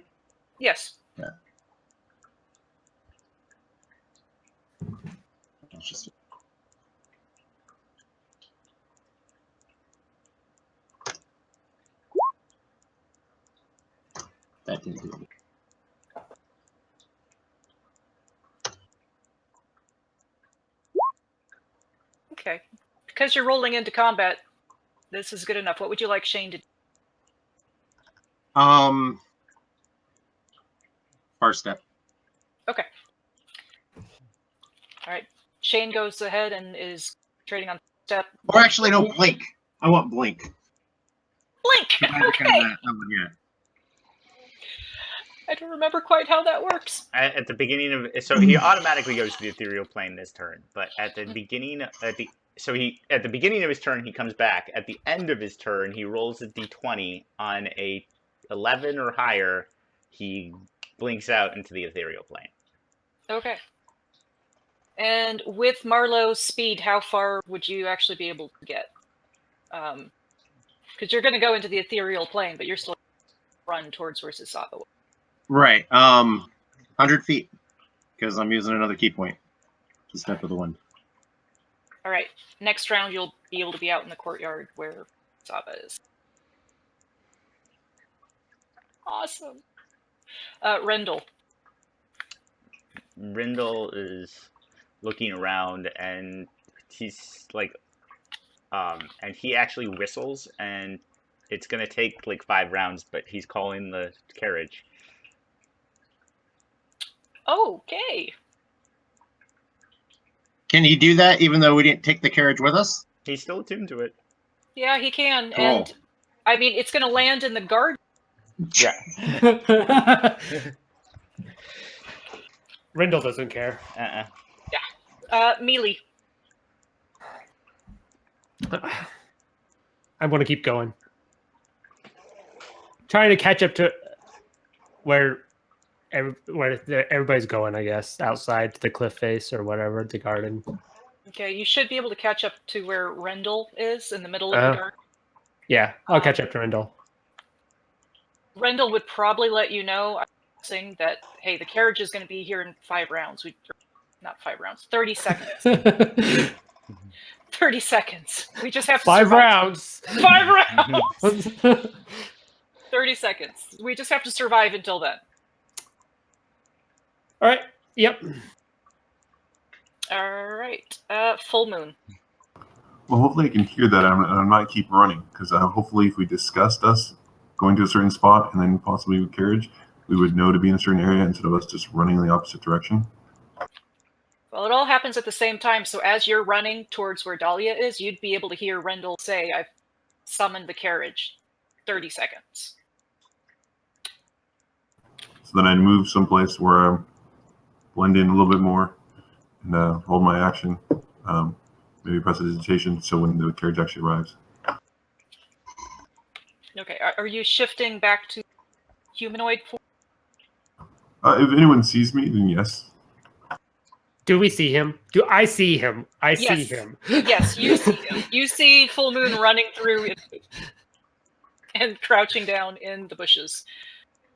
Yes. Yeah. It's just... That didn't do it. Okay. Because you're rolling into combat, this is good enough. What would you like Shane to do? Far step. Okay. All right. Shane goes ahead and is trading on step. Or actually, no, blink. I want blink. Blink! Okay. Yeah. I don't remember quite how that works. At the beginning of so he automatically goes to the ethereal plane this turn, but at the beginning at the beginning of his turn he comes back. At the end of his turn he rolls a d20 on a 11 or higher. He blinks out into the ethereal plane. Okay. And with Marlowe's speed, how far would you actually be able to get? Because you're going to go into the ethereal plane, but you're still run towards where Sasava was. Right. 100 feet. Because I'm using another key point to step with the wind. All right. Next round, you'll be able to be out in the courtyard where Sava is. Awesome. Rendell. Rendell is looking around and he's like and he actually whistles and it's gonna take like 5 rounds, but he's calling the carriage. Okay. Can he do that even though we didn't take the carriage with us? He's still attuned to it. Yeah, he can. Cool. And I mean, it's going to land in the garden. Yeah. Rendell doesn't care. Mealy. I want to keep going. Trying to catch up to where everybody's going, I guess, outside to the cliff face or whatever, the garden. Okay, you should be able to catch up to where Rendell is in the middle of the garden. Yeah, I'll catch up to Rendell. Rendell would probably let you know, I'm guessing, that, hey, the carriage is going to be here in 5 rounds. Not 5 rounds, 30 seconds. 30 seconds. We just have to 5 survive. rounds. 5 rounds. 30 seconds. We just have to survive until then. All right. Yep. All right. Full moon. Well, hopefully I can hear that. I'm not keep running because hopefully if we discussed us going to a certain spot and then possibly with carriage, we would know to be in a certain area instead of us just running in the opposite direction. Well, it all happens at the same time. So as you're running towards where Dahlia is, you'd be able to hear Rendell say, I've summoned the carriage. 30 seconds. So then I'd move someplace where I blend in a little bit more and hold my action. Maybe prestidigitation so when the carriage actually arrives. Okay. Are you shifting back to humanoid form? If anyone sees me, then yes. Do we see him? Do I see him? I see Yes. him. Yes, you see him. You see Full Moon running through and crouching down in the bushes.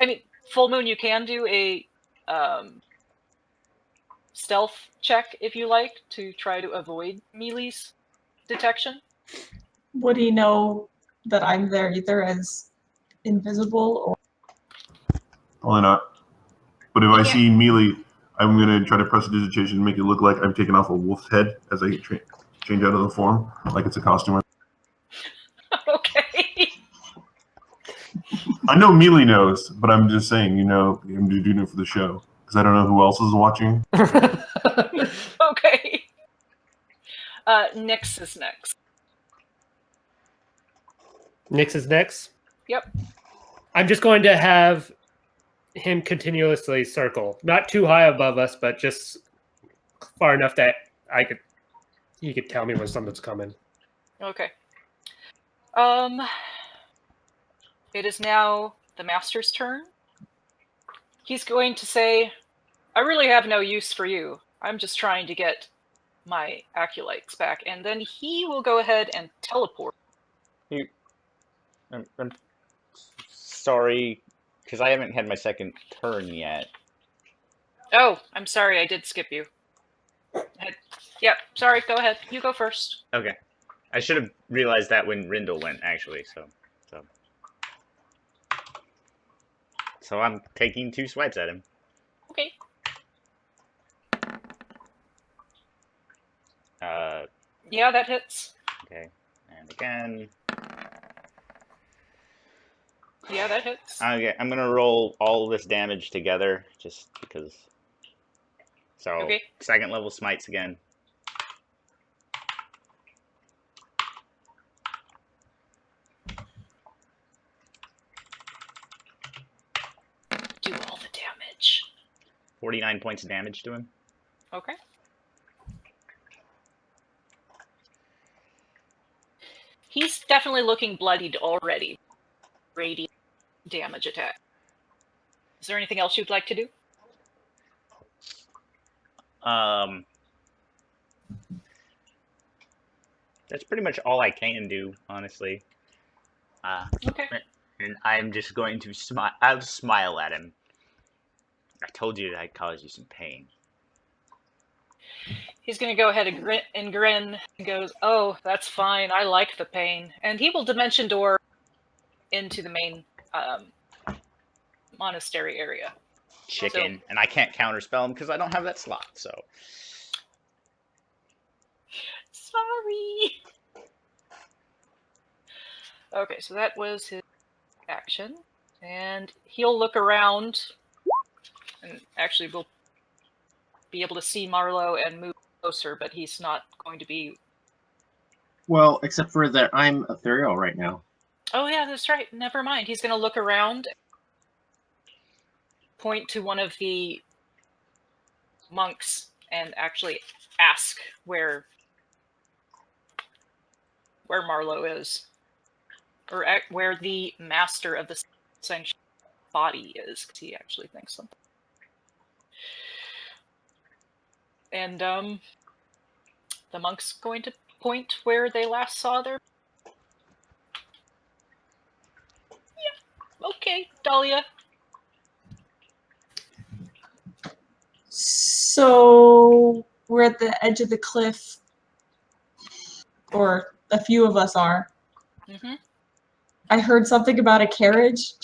I mean, Full Moon, you can do a stealth check if you like to try to avoid Mealy's detection. Would he know that I'm there either as invisible or? Probably not. But if I Yeah. see Mealy, I'm going to try to prestidigitation and make it look like I'm taking off a wolf's head as I change out of the form, like it's a costume. Okay. I know Mealy knows, but I'm just saying, I'm doing it for the show because I don't know who else is watching. Okay. Nyx is next. Nyx is next. Yep. I'm just going to have him continuously circle, not too high above us, but just far enough that he could tell me when something's coming. Okay. It is now the Master's turn. He's going to say, I really have no use for you. I'm just trying to get my acolytes back. And then he will go ahead and teleport. I'm sorry, because I haven't had my second turn yet. Oh, I'm sorry, I did skip you. Yep, sorry, go ahead. You go first. Okay. I should have realized that when Rendell went, actually, So I'm taking 2 swipes at him. Okay. Yeah, that hits. Okay. And again. Yeah, that hits. Okay, I'm gonna roll all this damage together, just because. So, Okay. second level smites again. Do all the damage. 49 points of damage to him. Okay. He's definitely looking bloodied already. Radiant damage attack. Is there anything else you'd like to do? That's pretty much all I can do, honestly. Okay. And I'm just going to smile. I'll smile at him. I told you that I'd cause you some pain. He's going to go ahead and grin and goes, oh, that's fine. I like the pain. And he will dimension door into the main monastery area. Chicken. And I can't counterspell him because I don't have that slot, so. Sorry. Okay, so that was his action. And he'll look around. And actually, we'll be able to see Marlowe and move closer, but he's not going to be. Well, except for that I'm ethereal right now. Oh yeah, that's right. Never mind. He's going to look around, point to one of the monks, and actually ask where Marlowe is, or where the master of the sanctuary body is, because he actually thinks something. And the monk's going to point where they last saw their. Yeah, okay, Dahlia. So we're at the edge of the cliff, or a few of us are. Mm-hmm. I heard something about a carriage.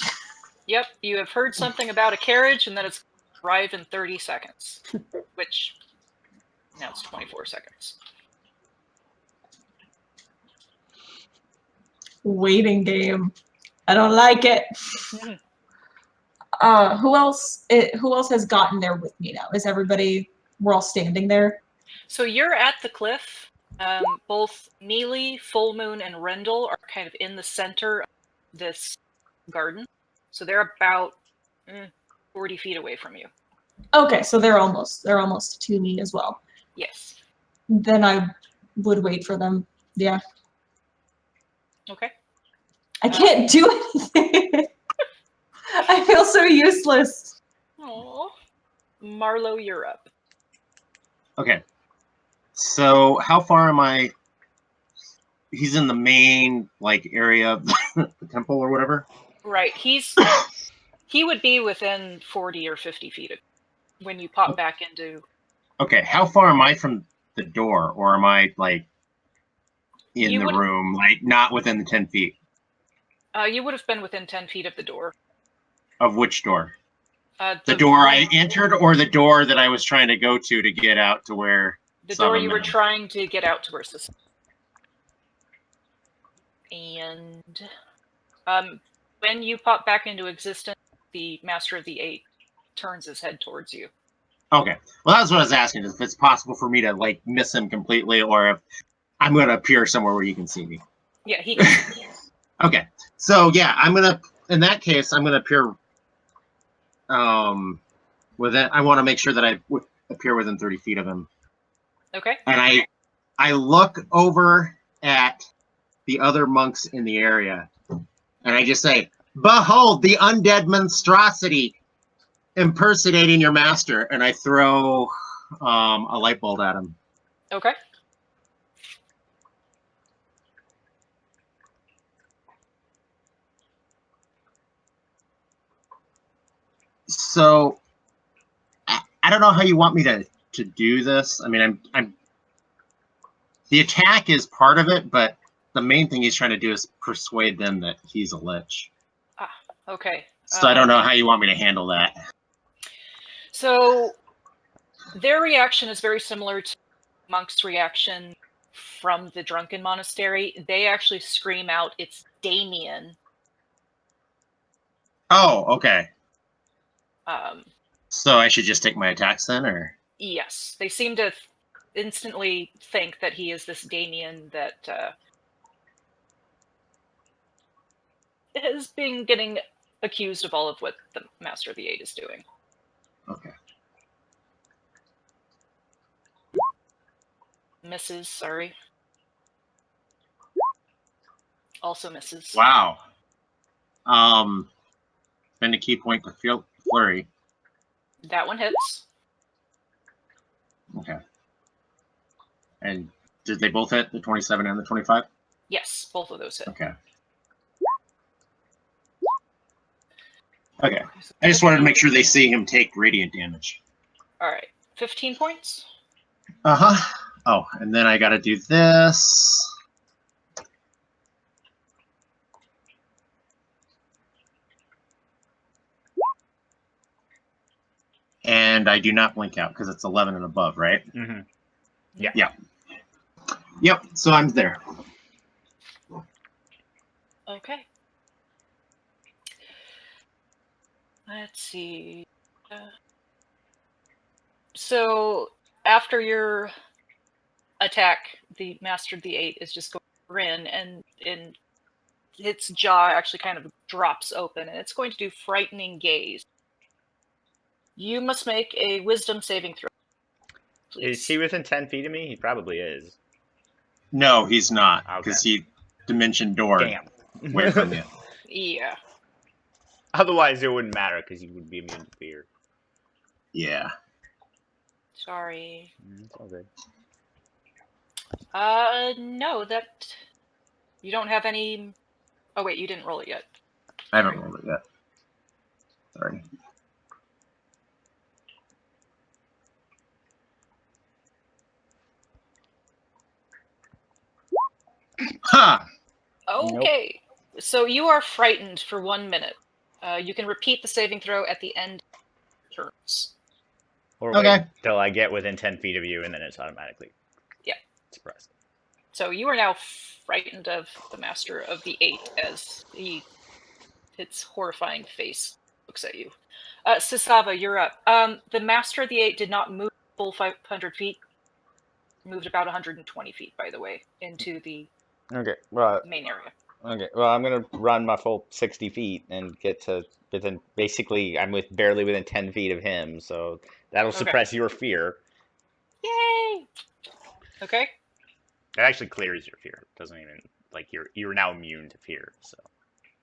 Yep, you have heard something about a carriage, and that it's arrive in 30 seconds, which now it's 24 seconds. Waiting game. I don't like it. Who else has gotten there with me now? Is everybody? We're all standing there. So you're at the cliff. Both Neely, Full Moon, and Rendell are kind of in the center of this garden. So they're about 40 feet away from you. Okay, so they're almost to me as well. Yes. Then I would wait for them. Yeah. Okay. I can't do anything. I feel so useless. Oh, Marlowe, you're up. Okay. So how far am I? He's in the main area of the temple or whatever. Right. He would be within 40 or 50 feet of when you pop back into. Okay. How far am I from the door, or am I in You the would- room, not within the 10 feet? You would have been within 10 feet of the door. Of which door? The door one- I entered, or the door that I was trying to go to get out to where? The door you were Summoned. trying to get out to where Sis. And when you pop back into existence, the Master of the Eight turns his head towards you. Okay. Well, that's what I was asking, is if it's possible for me to miss him completely, or if I'm going to appear somewhere where you can see me. Yeah, he. Okay. So yeah, in that case, I'm gonna appear. With it, I want to make sure that I appear within 30 feet of him. Okay. And I look over at the other monks in the area, and I just say, "Behold the undead monstrosity impersonating your master!" And I throw a light bulb at him. Okay. So I don't know how you want me to do this. I mean, I'm the attack is part of it, but the main thing he's trying to do is persuade them that he's a lich. Okay. So I don't know how you want me to handle that. So their reaction is very similar to Monk's reaction from the Drunken Monastery. They actually scream out, "It's Damien." Oh, okay. Um, So I should just take my attacks then, or? yes, they seem to instantly think that he is this Damien that has been getting accused of all of what the Master of the Eight is doing. Okay. Misses, sorry. Also misses. Wow. Spend a key point to flurry. That one hits. Okay. And did they both hit, the 27 and the 25? Yes, both of those hit. Okay. Okay. I just wanted to make sure they see him take radiant damage. All right, 15 points. Uh-huh. Oh, and then I gotta do this. And I do not blink out because it's 11 and above, right? Mm-hmm. Yep, so I'm there. Okay. Let's see. So after your attack, the Master of the Eight is just going to grin, and its jaw actually kind of drops open, and it's going to do Frightening Gaze. You must make a Wisdom saving throw. Please. Is he within 10 feet of me? He probably is. No, he's not, Okay. because he dimension door Damn. away from you. Yeah. Otherwise, it wouldn't matter because he would be immune to fear. Yeah. Sorry. It's all good. No, that you don't have any. Oh wait, you didn't roll it yet. I haven't rolled it yet. Sorry. Ha! Okay. So you are frightened for 1 minute. You can repeat the saving throw at the end of turns. Or Okay. wait till I get within 10 feet of you, and then it's automatically suppressed. So you are now frightened of the Master of the Eight as its horrifying face looks at you. Sisava, you're up. The Master of the Eight did not move full 500 feet. Moved about 120 feet, by the way, into the Okay, well, main area. okay. Well, I'm gonna run my full 60 feet and get to within. Basically, I'm barely within 10 feet of him, so that'll Okay. suppress your fear. Yay! Okay. It actually clears your fear. It doesn't even like you're now immune to fear. So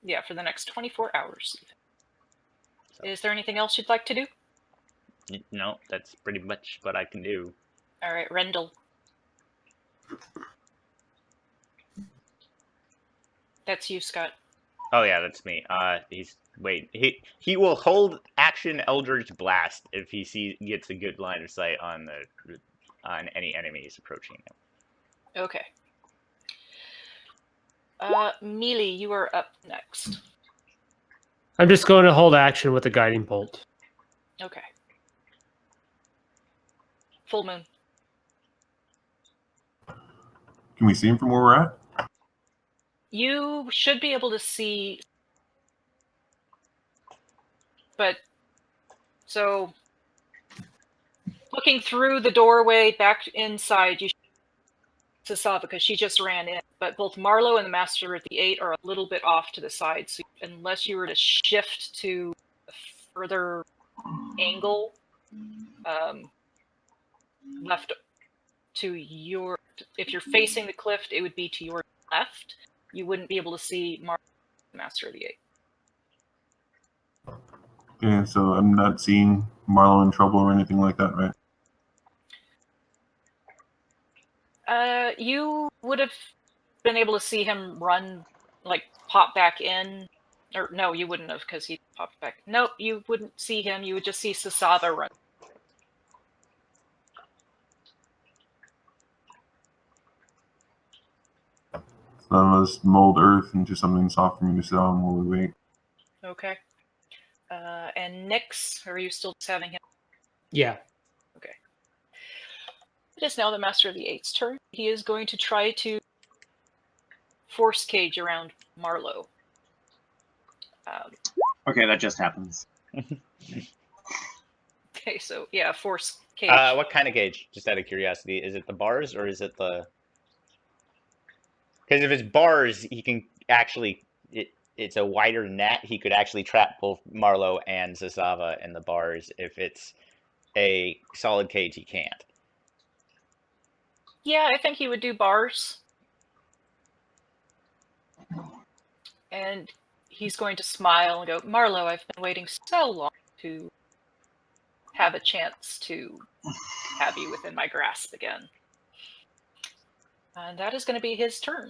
Yeah, for the next 24 hours. So- Is there anything else you'd like to do? no, that's pretty much what I can do. All right, Rendell. That's you, Scott. Oh yeah, that's me. He will hold action Eldritch Blast if he gets a good line of sight on any enemies approaching him. Okay. Mealy, you are up next. I'm just going to hold action with the guiding bolt. Okay. Full moon. Can we see him from where we're at? You should be able to see, but so looking through the doorway back inside, you to Sava because she just ran in. But both Marlowe and the Master of the Eight are a little bit off to the side, so unless you were to shift to a further angle, left to your, if you're facing the cliff, it would be to your left. You wouldn't be able to see Marlowe, the Master of the Eight. Yeah, so I'm not seeing Marlo in trouble or anything like that, right? You would have been able to see him run, like pop back in, or no, you wouldn't have because he popped back. Nope, you wouldn't see him. You would just see Sasava run. So then let's mold Earth into something soft for me to sit on while we wait. Okay. And Nyx, are you still just having him? Yeah. It is now the Master of the Eight's turn. He is going to try to force cage around Marlowe. Okay, that just happens. Okay, so yeah, force cage. What kind of gauge? Just out of curiosity, is it the bars or is it the? Because if it's bars, he can actually. It's a wider net. He could actually trap both Marlowe and Sasava in the bars. If it's a solid cage, he can't. Yeah, I think he would do bars. And he's going to smile and go, Marlowe, I've been waiting so long to have a chance to have you within my grasp again. And that is going to be his turn.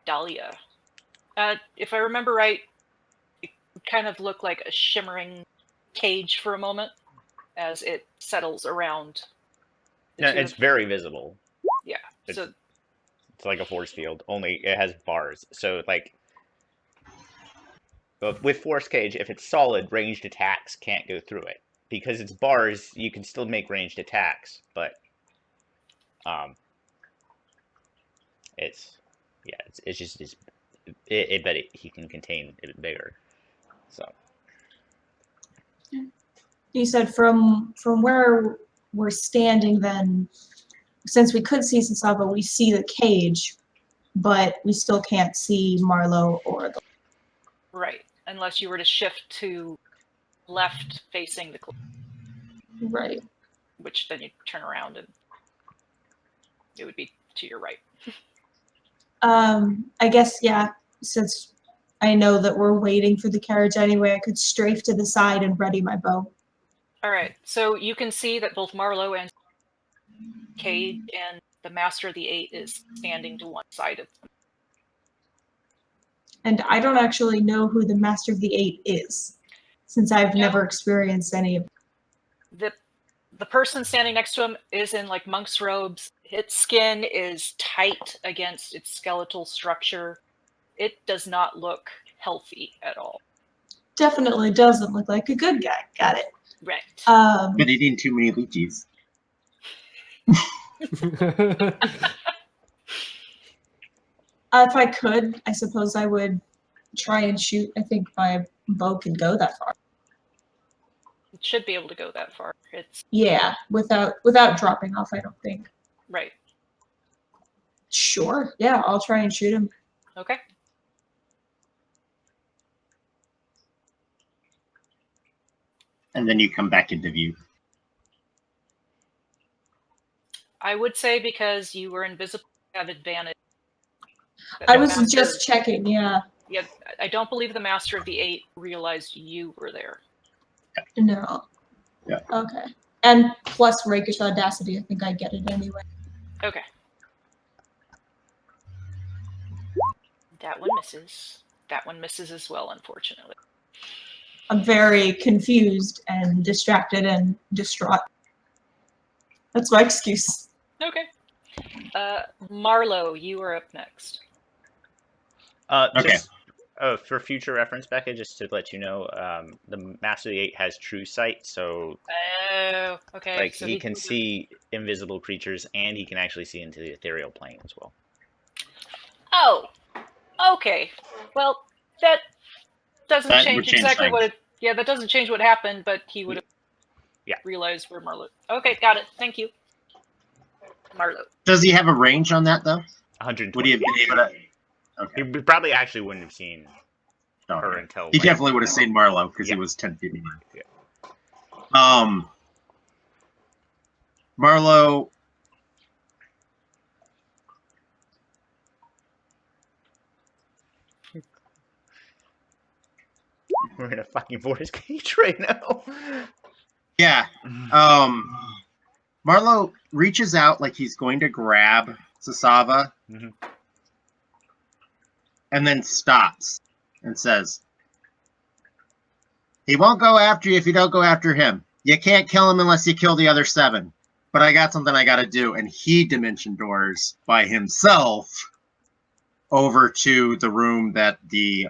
Dahlia. If I remember right, it kind of looked like a shimmering cage for a moment as it settles around. the No, two it's of- very visible. Yeah. It's, So it's like a force field, only it has bars. So like, but with force cage, if it's solid, ranged attacks can't go through it. Because it's bars, you can still make ranged attacks, but it's just he can contain it bigger. So You said from where we're standing, then, since we could see Sasaba, we see the cage, but we still can't see Marlowe or the. Right. Unless you were to shift to left facing the cliff, Right. which then you'd turn around and it would be to your right. I guess, yeah, since I know that we're waiting for the carriage anyway, I could strafe to the side and ready my bow. All right. So you can see that both Marlowe and Cade and the Master of the Eight is standing to one side of them. And I don't actually know who the Master of the Eight is, since I've No. never experienced any of. The person standing next to him is in like monk's robes. Its skin is tight against its skeletal structure. It does not look healthy at all. Definitely doesn't look like a good guy. Got it. Right. Been eating too many lychees. If I could, I suppose I would try and shoot. I think my bow can go that far. It should be able to go that far. It's Yeah, without dropping off, I don't think. right. Sure. Yeah, I'll try and shoot him. Okay. And then you come back into view. I would say because you were invisible, you have advantage. I The was Master- just checking. Yeah. Yeah, I don't believe the Master of the Eight realized you were there. No. Yeah. Okay. And plus rakish audacity, I think I get it anyway. Okay. That one misses. That one misses as well, unfortunately. I'm very confused and distracted and distraught. That's my excuse. Okay. Marlowe, you are up next. Okay. Just, for future reference, Becca, just to let you know, the Master of the Eight has true sight, so Oh, okay. like so he can see invisible creatures, and he can actually see into the ethereal plane as well. Oh, okay. Well, that doesn't That change would change exactly what things. it. Yeah, that doesn't change what happened, but he would have Yeah. realized where Marlowe. Okay, got it. Thank you, Marlowe. Does he have a range on that though? 120. Would he have been able to? Okay. He probably actually wouldn't have seen her Okay. until He like, definitely would have seen Marlowe because Yeah. he was 10 feet behind. Yeah. Marlowe. We're in a fucking vortex cage right now. Yeah. Marlowe reaches out like he's going to grab Sasava, Mhm. and then stops and says, "He won't go after you if you don't go after him. You can't kill him unless you kill the other 7. But I got something I got to do." And he dimension doors by himself over to the room that the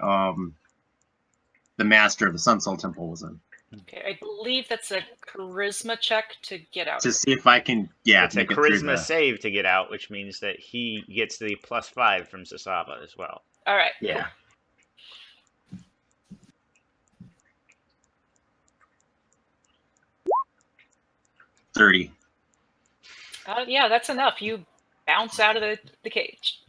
master of the Sun Soul Temple was in, Okay, I believe that's a charisma check to get out. to see if I can, It's a make it through charisma the. save to get out, which means that he gets the +5 from Sasava as well. All right. Yeah. $30. Yeah, that's enough. You bounce out of the cage.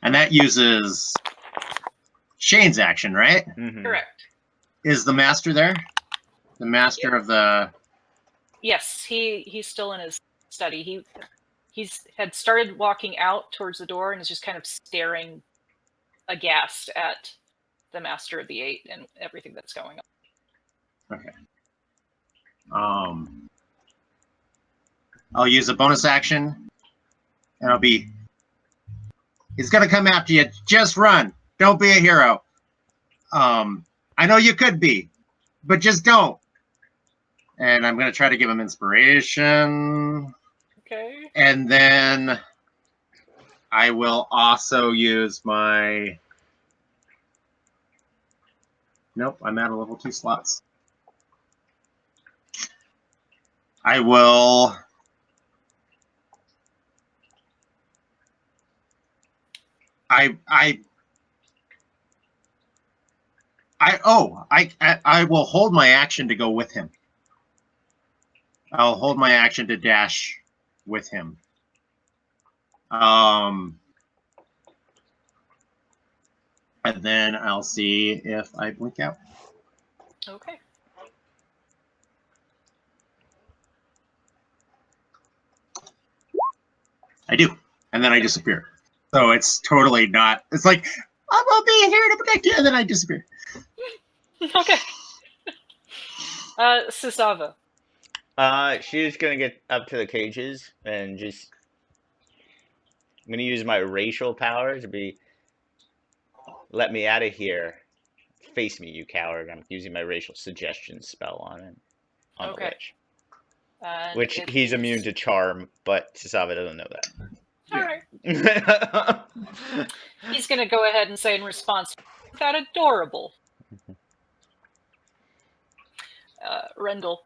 And that uses Shane's action, right? Mhm. Correct. Is the master there? The master of the. Yes, he's still in his study. He's had started walking out towards the door and is just kind of staring aghast at the Master of the Eight and everything that's going on. Okay. I'll use a bonus action, and I'll be. He's gonna come after you. Just run. Don't be a hero. I know you could be, but just don't. And I'm gonna try to give him inspiration. Okay. And then I will also use my. Nope, I'm out of level 2 slots. I will. I will hold my action to go with him. I'll hold my action to dash with him. And then I'll see if I blink out. Okay. I do. And then I disappear. So it's totally not. It's like, I will be here to protect you. And then I disappear. Okay. Sisava. She's gonna get up to the cages and just. I'm gonna use my racial power to be. Let me out of here. Face me, you coward. I'm using my racial suggestion spell on him. On Okay. the witch. And Which it he's is- immune to charm, but Sisava doesn't know All right. that. He's going to go ahead and say in response, "That adorable." Rendell.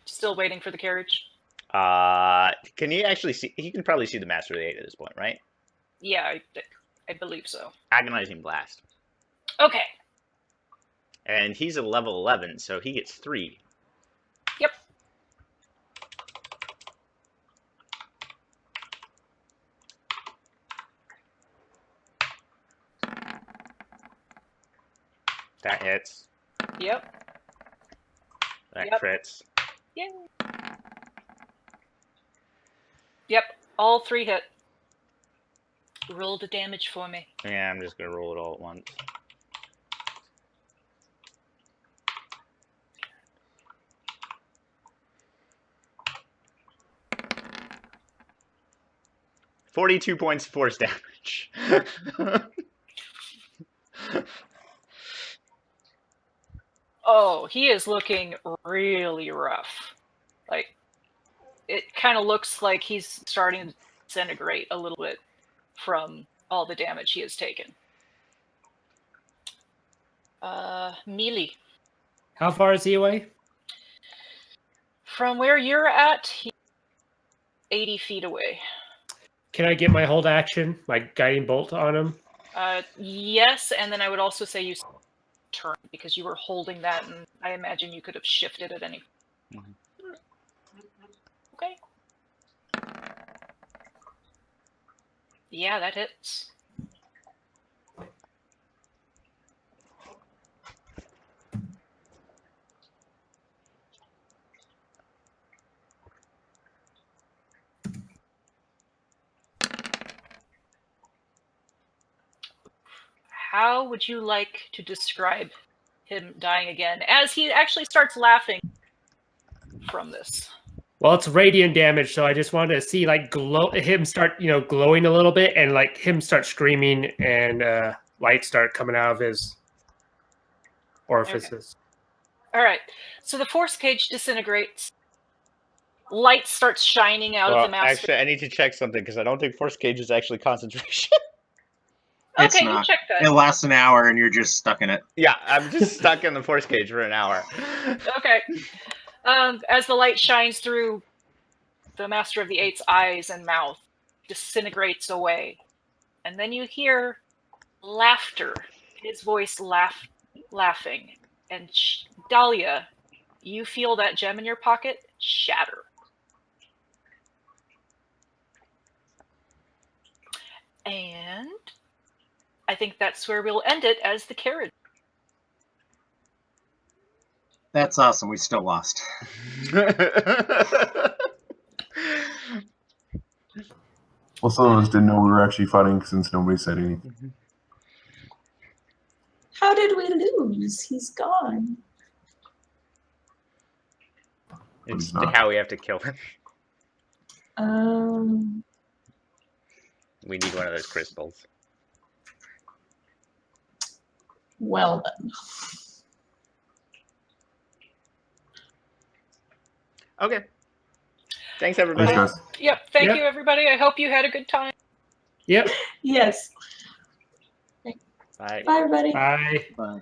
Still waiting for the carriage. Can he actually see? He can probably see the Master of the Eight at this point, right? Yeah, I believe so. Agonizing Blast. Okay. And he's a level 11, so he gets 3. Yep. That hits. Yep. That Yep. crits. Yay. Yep. All 3 hit. Roll the damage for me. Yeah, I'm just gonna roll it all at once. $42 points of force damage. Oh, he is looking really rough. Like, it kind of looks like he's starting to disintegrate a little bit from all the damage he has taken. Mealy. How far is he away? From where you're at, he's 80 feet away. Can I get my hold action, my guiding bolt on him? Yes, and then I would also say you turn because you were holding that, and I imagine you could have shifted at any. Mhm. Okay. Yeah, that hits. How would you like to describe him dying again as he actually starts laughing from this? Well, it's radiant damage, so I just wanted to see like him start, glowing a little bit, and like him start screaming, and light start coming out of his orifices. All right. So the force cage disintegrates. Light starts shining out of the master. Actually, I need to check something because I don't think force cage is actually concentration. It's Okay, you not. check that. It lasts an hour and you're just stuck in it. Yeah, I'm just stuck in the force cage for an hour. Okay. As the light shines through the Master of the Eight's eyes and mouth, disintegrates away. And then you hear laughter. His voice laughing. And Dahlia, you feel that gem in your pocket shatter. And I think that's where we'll end it as the carriage. That's awesome. We still lost. Well, some of us didn't know we were actually fighting since nobody said anything. How did we lose? He's gone. It's He's not. how we have to kill him. We need one of those crystals. Well then. Okay. Thanks, everybody. Thanks, guys. Yep. Thank Yep. you, everybody. I hope you had a good time. Yep. Yes. Bye. Bye, everybody. Bye. Bye.